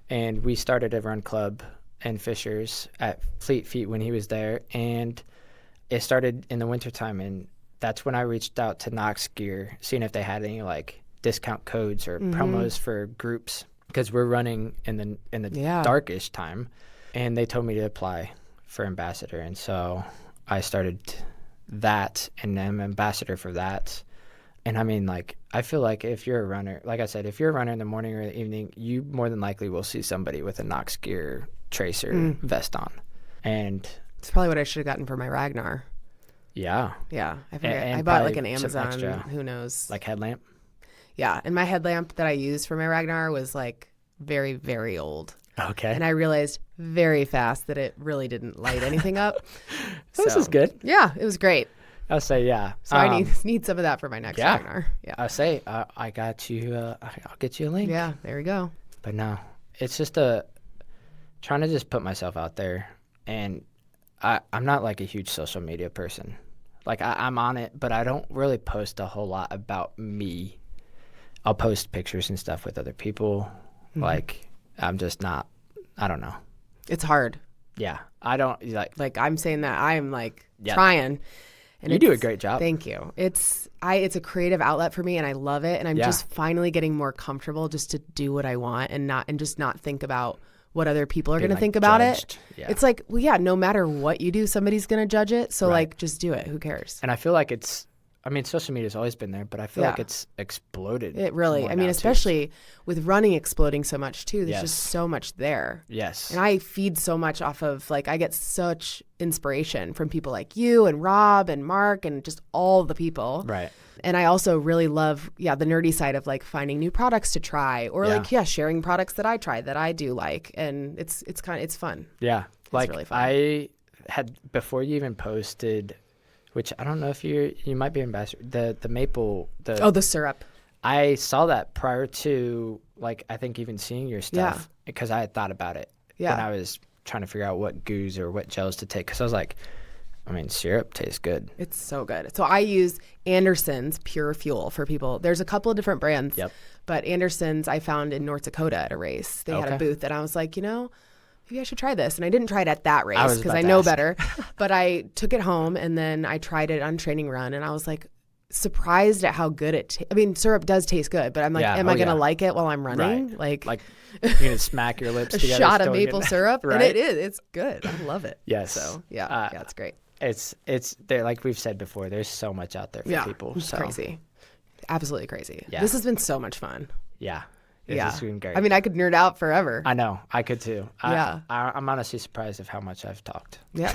And we started a run club in Fishers at Fleet Feet when he was there. And it started in the wintertime. And that's when I reached out to Knox Gear, seeing if they had any like discount codes or promos for groups, because we're running in the darkish time. And they told me to apply for ambassador. And so I started that, and I'm ambassador for that. And I mean, like, I feel like if you're a runner, like I said, if you're a runner in the morning or the evening, you more than likely will see somebody with a Knox Gear Tracer vest on. And it's probably what I should have gotten for my Ragnar. Yeah. Yeah. I forget. I bought like an Amazon, who knows. Like headlamp? Yeah. And my headlamp that I used for my Ragnar was like very, very old. Okay. And I realized very fast that it really didn't light anything up. This is good. Yeah, it was great. I'll say, yeah. So I need some of that for my next Ragnar. Yeah. I'll say, I got you, I'll get you a link. Yeah, there we go. But no, it's just trying to just put myself out there. And I'm not like a huge social media person. Like I'm on it, but I don't really post a whole lot about me. I'll post pictures and stuff with other people. Like I'm just not, I don't know. It's hard. Yeah. I don't like I'm saying that I'm like trying. And you do a great job. Thank you. It's a creative outlet for me, and I love it. And I'm just finally getting more comfortable just to do what I want and just not think about what other people are going to think about it. Yeah. It's like, well, yeah, no matter what you do, somebody's going to judge it. So like, just do it. Who cares? And I feel like social media's always been there, but I feel like it's exploded. It really, especially with running exploding so much too. There's just so much there. Yes. And I feed so much off of, like, I get such inspiration from people like you and Rob and Mark and just all the people. Right. And I also really love, the nerdy side of like finding new products to try or sharing products that I try that I do like. And it's fun. Yeah. It's like really fun. I had, before you even posted, which I don't know if you might be ambassador, the maple. The syrup. I saw that prior to, like, I think even seeing your stuff because I had thought about it when I was trying to figure out what goos or what gels to take, because I was like, I mean, syrup tastes good. It's so good. So I use Anderson's Pure Fuel for people. There's a couple of different brands, but Anderson's I found in North Dakota at a race. They had a booth, and I was like, maybe I should try this. And I didn't try it at that race because I know better. But I took it home, and then I tried it on training run, and I was like surprised at how good it tastes. I mean, syrup does taste good, but I'm like, am I going to like it while I'm running? Right. Like you're going to smack your lips together. A shot of maple syrup. Right? And it is. It's good. I love it. Yes. So, it's great. It's there, like we've said before, there's so much out there for people. It's crazy. Absolutely crazy. Yeah. This has been so much fun. Yeah. It's been great. I mean, I could nerd out forever. I know. I could too. I'm honestly surprised of how much I've talked. Yeah.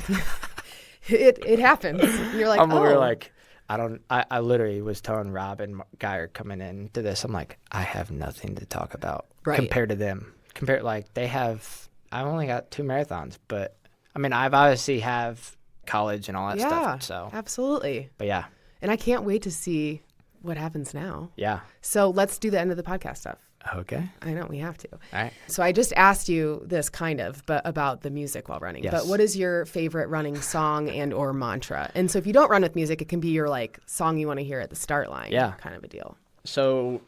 it happens. You're like, we're like, I literally was telling Rob and Guy are coming in to this. I'm like, I have nothing to talk about compared to them. I've only got 2 marathons, but I mean, I've obviously have college and all that stuff. So absolutely. But yeah. And I can't wait to see what happens now. Yeah. So let's do the end of the podcast stuff. Okay. I know, we have to. All right. So I just asked you this but about the music while running. Yes. But what is your favorite running song and or mantra? And so if you don't run with music, it can be your like song you want to hear at the start line. Yeah. Kind of a deal. So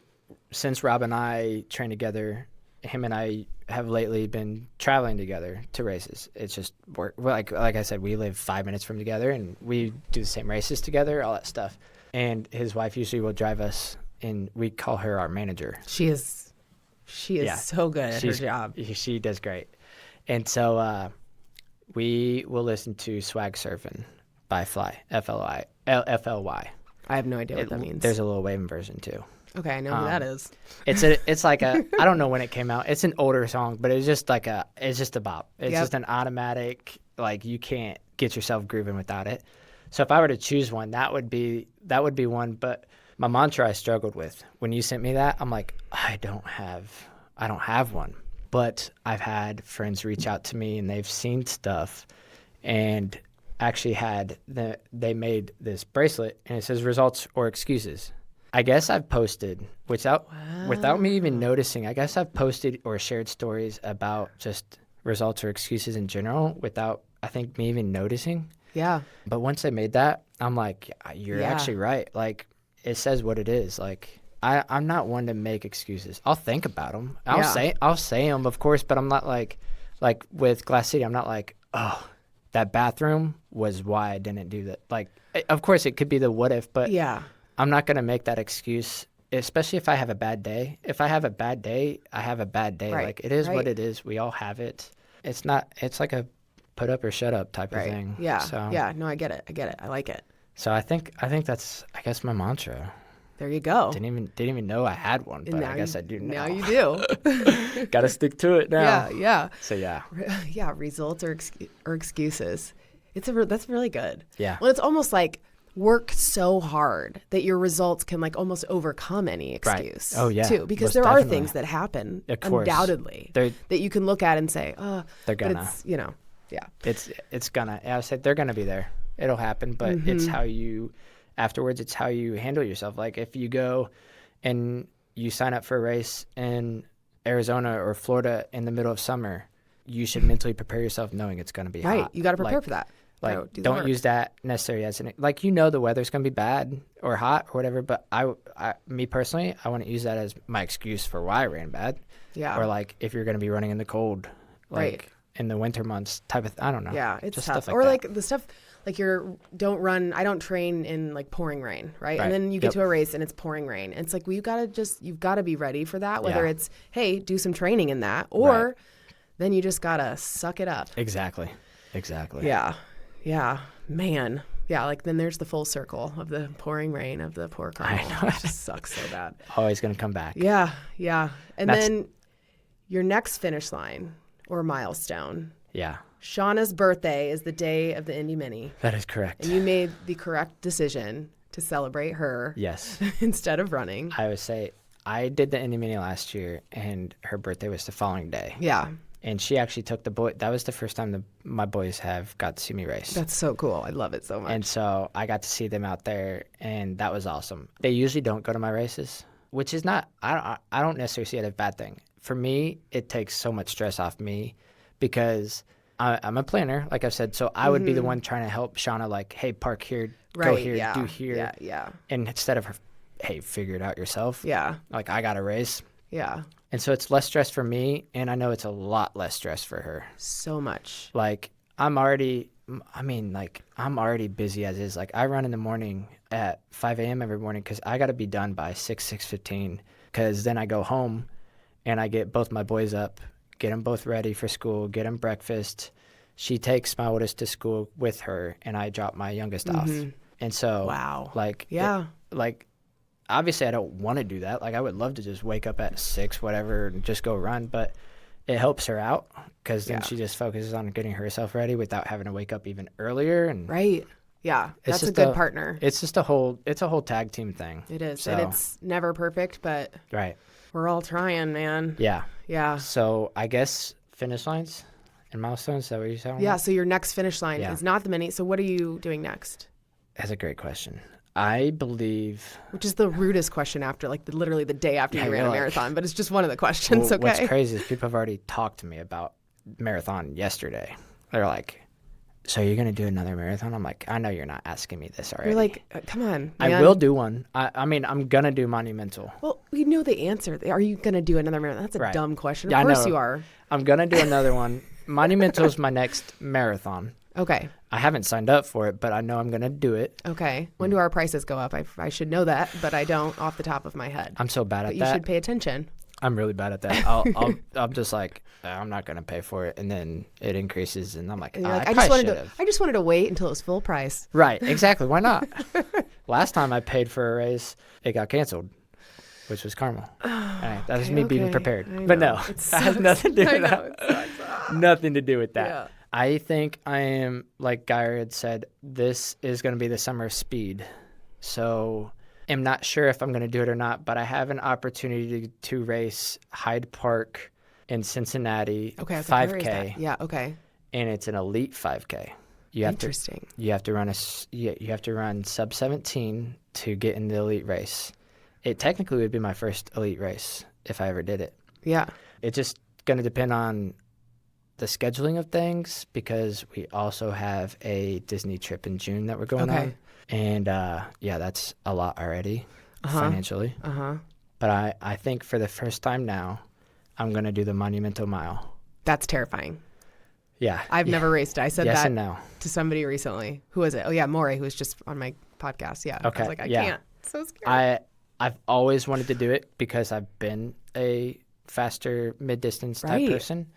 since Rob and I train together, him and I have lately been traveling together to races. It's just work. Like I said, we live 5 minutes from together, and we do the same races together, all that stuff. And his wife usually will drive us, and we call her our manager. She is She is so good at her job. She does great. And so we will listen to Swag Surfin' by Fly, F-L-Y. I have no idea what that means. There's a Lil Wayne version too. Okay, I know who that is. It's like I don't know when it came out. It's an older song, but it's just a bop. It's just an automatic, like you can't get yourself grooving without it. So if I were to choose one, that would be one. But my mantra I struggled with when you sent me that, I'm like, I don't have one. But I've had friends reach out to me and they've seen stuff, and actually they made this bracelet and it says results or excuses. I guess I've posted without me even noticing. I guess I've posted or shared stories about just results or excuses in general without, I think, me even noticing. Yeah. But once they made that, I'm like, you're actually right. Like, it says what it is. Like, I'm not one to make excuses. I'll think about them. I'll say them, of course, but I'm not like with Glass City, I'm not like, oh, that bathroom was why I didn't do that. Like, of course, it could be the what if, but I'm not going to make that excuse, especially if I have a bad day. If I have a bad day, I have a bad day. Right. Like, it is what it is. We all have it. It's like a put up or shut up type of thing. Yeah. So, yeah. No, I get it. I like it. So I think that's, I guess, my mantra. There you go. Didn't even know I had one, but I guess I do now. Now you do. Got to stick to it now. Yeah. So yeah. Yeah, results or excuses. That's really good. Yeah. Well, it's almost like work so hard that your results can like almost overcome any excuse. Right. Oh yeah. Too, because most there definitely. are things that happen undoubtedly that you can look at and say, they're gonna. But it's, yeah. It's gonna. I said they're gonna be there. It'll happen, but it's how you. Afterwards, it's how you handle yourself. Like if you go and you sign up for a race in Arizona or Florida in the middle of summer, you should mentally prepare yourself knowing it's going to be hot. Right. You got to prepare for that. Like, don't use that necessarily as like, the weather's going to be bad or hot or whatever. But me personally, I wouldn't use that as my excuse for why I ran bad. Yeah. Or like if you're going to be running in the cold, like in the winter months type of, I don't know. Yeah. It's just tough. Stuff like or that. like the stuff. Like I don't train in like pouring rain, right? And then you get to a race and it's pouring rain. And it's like, well, you've got to be ready for that. Whether it's, hey, do some training in that, or then you just got to suck it up. Exactly. Yeah. Man. Yeah. Like then there's the full circle of the pouring rain of the poor Carmel. I know. It just sucks so bad. Always going to come back. Yeah. And then your next finish line or milestone. Yeah. Shauna's birthday is the day of the Indy Mini. That is correct. And you made the correct decision to celebrate her. Yes. Instead of running. I would say I did the Indy Mini last year, and her birthday was the following day. Yeah. And she actually took the boy. That was the first time my boys have got to see me race. That's so cool. I love it so much. And so I got to see them out there, and that was awesome. They usually don't go to my races, which is not, I don't necessarily see it as a bad thing. For me, it takes so much stress off me because I'm a planner, like I've said, so I would be the one trying to help Shauna, like, hey, park here, go here, do here. Yeah. And instead of her, hey, figure it out yourself. Yeah. Like, I got to race. Yeah. And so it's less stress for me, and I know it's a lot less stress for her. So much. Like, I'm already busy as is. Like, I run in the morning at 5 a.m. every morning because I got to be done by 6:15, because then I go home and I get both my boys up, get them both ready for school, get them breakfast. She takes my oldest to school with her, and I drop my youngest off. And so, obviously I don't want to do that. Like, I would love to just wake up at 6, whatever, and just go run. But it helps her out because then she just focuses on getting herself ready without having to wake up even earlier. And Yeah. That's a good partner. It's just a whole tag team thing. It is. So, and it's never perfect, but we're all trying, man. Yeah. Yeah. So I guess finish lines and milestones, is that what you're saying? Yeah. So your next finish line is not the mini. So what are you doing next? That's a great question. I believe... Which is the rudest question after, like, literally the day after you ran a marathon, but it's just one of the questions, well, what's crazy is people have already talked to me about marathon yesterday. They're like, so you're going to do another marathon? I'm like, I know you're not asking me this already. You're like, come on, man. I will do one. I mean, I'm going to do Monumental. Well, we know the answer. Are you going to do another marathon? That's a dumb question. Yeah, of course you are. I'm going to do another one. Monumental is my next marathon. Okay. I haven't signed up for it, but I know I'm going to do it. Okay. When do our prices go up? I should know that, but I don't off the top of my head. I'm so bad at but that. You should pay attention. I'm really bad at that. I'm just like, I'm not going to pay for it. And then it increases and I'm like, And you're like, I just wanted to wait until it was full price. Right. Exactly. Why not? Last time I paid for a race, it got canceled, which was Carmel. That was me being prepared. But no, it has nothing to do with that. Nothing to do with that. Yeah. I think I am, like Geyer had said, this is going to be the summer of speed. So I'm not sure if I'm going to do it or not, but I have an opportunity to race Hyde Park in Cincinnati, Okay, 5K. Yeah, okay. And it's an elite 5K. Interesting. You have to run sub 17 to get in the elite race. It technically would be my first elite race if I ever did it. Yeah. It's just going to depend on the scheduling of things because we also have a Disney trip in June that we're going on. And that's a lot already financially. But I think for the first time now, I'm going to do the Monumental Mile. That's terrifying. Yeah. I've never raced it. I said yes that and no. to somebody recently. Who was it? Oh, yeah, Morey, who was just on my podcast. Yeah. Okay. I was like, I can't. It's so scary. I've always wanted to do it because I've been a faster mid-distance type person.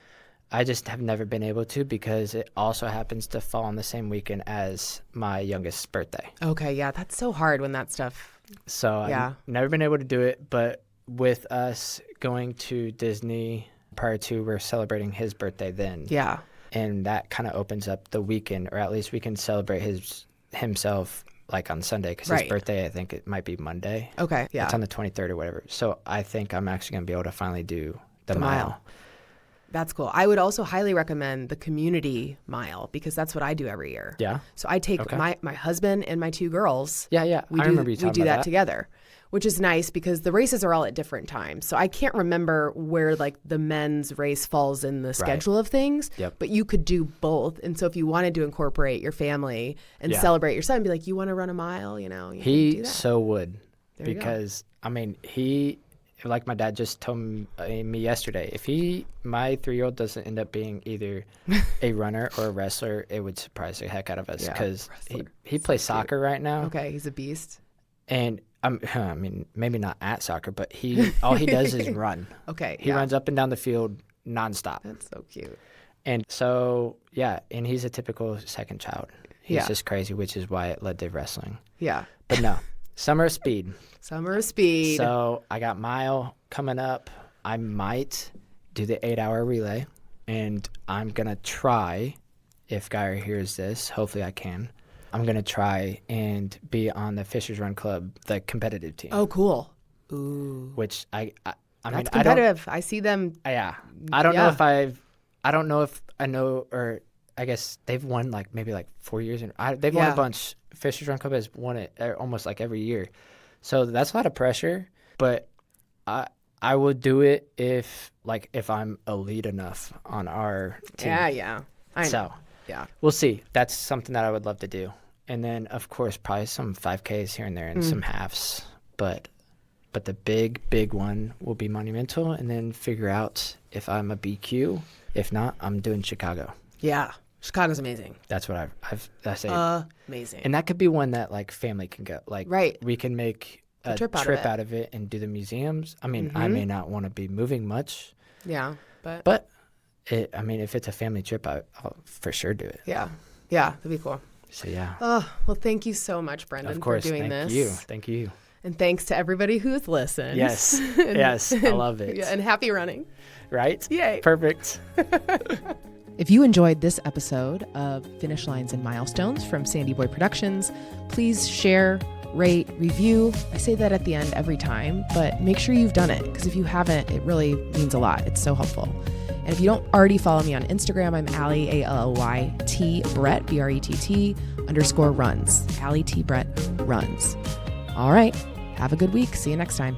I just have never been able to because it also happens to fall on the same weekend as my youngest's birthday. Okay, yeah, that's so hard when that stuff. So I've never been able to do it, but with us going to Disney prior to, we're celebrating his birthday then. Yeah. And that kind of opens up the weekend, or at least we can celebrate himself like on Sunday because his birthday, I think it might be Monday. Okay, yeah. It's on the 23rd or whatever. So I think I'm actually going to be able to finally do the mile. That's cool. I would also highly recommend the community mile because that's what I do every year. Yeah. So I take my husband and my two girls. Yeah. I remember you talking about that. We do that together, which is nice because the races are all at different times. So I can't remember where like the men's race falls in the schedule of things, but you could do both. And so if you wanted to incorporate your family and celebrate your son, be like, you want to run a mile, you know? He so would because, I mean, like my dad just told me yesterday, if my 3-year-old doesn't end up being either a runner or a wrestler, it would surprise the heck out of us because he plays soccer right now. Okay, he's a beast. And I mean, maybe not at soccer, but all he does is run. Okay, he runs up and down the field nonstop. That's so cute. And so and he's a typical second child. He's just crazy, which is why it led to wrestling. Yeah, but no, summer of speed. Summer of speed. So I got mile coming up. I might do the 8-hour relay, and I'm going to try, if Geyer hears this, hopefully I can, I'm going to try and be on the Fishers Run Club, the competitive team. Oh, cool. Ooh. Which I That's mean, competitive. I see them. Yeah. I don't know if I know, or I guess they've won maybe 4 years. They've won a bunch. Fishers Run Club has won it almost every year. So that's a lot of pressure, but I would do it if I'm elite enough on our team. Yeah. I know. So we'll see. That's something that I would love to do. And then, of course, probably some 5Ks here and there and some halves. But the big one will be Monumental, and then figure out if I'm a BQ. If not, I'm doing Chicago. Yeah. Chicago's amazing. That's what I say. Amazing. And that could be one that family can go. We can make a trip out of it and do the museums. I mean, I may not want to be moving much. Yeah, but if it's a family trip, I'll for sure do it. Yeah, that'd be cool. So yeah. Oh well, thank you so much, Brendan, for doing this. Thank you. And thanks to everybody who's listened. Yes, yes, I love it. And happy running. Right? Yay. Perfect. If you enjoyed this episode of Finish Lines and Milestones from Sandy Boy Productions, please share, rate, review. I say that at the end every time, but make sure you've done it, because if you haven't, it really means a lot. It's so helpful. And if you don't already follow me on Instagram, I'm Allie, ALLYT Brett, BRETT _runs. Allie T Brett runs. All right. Have a good week. See you next time.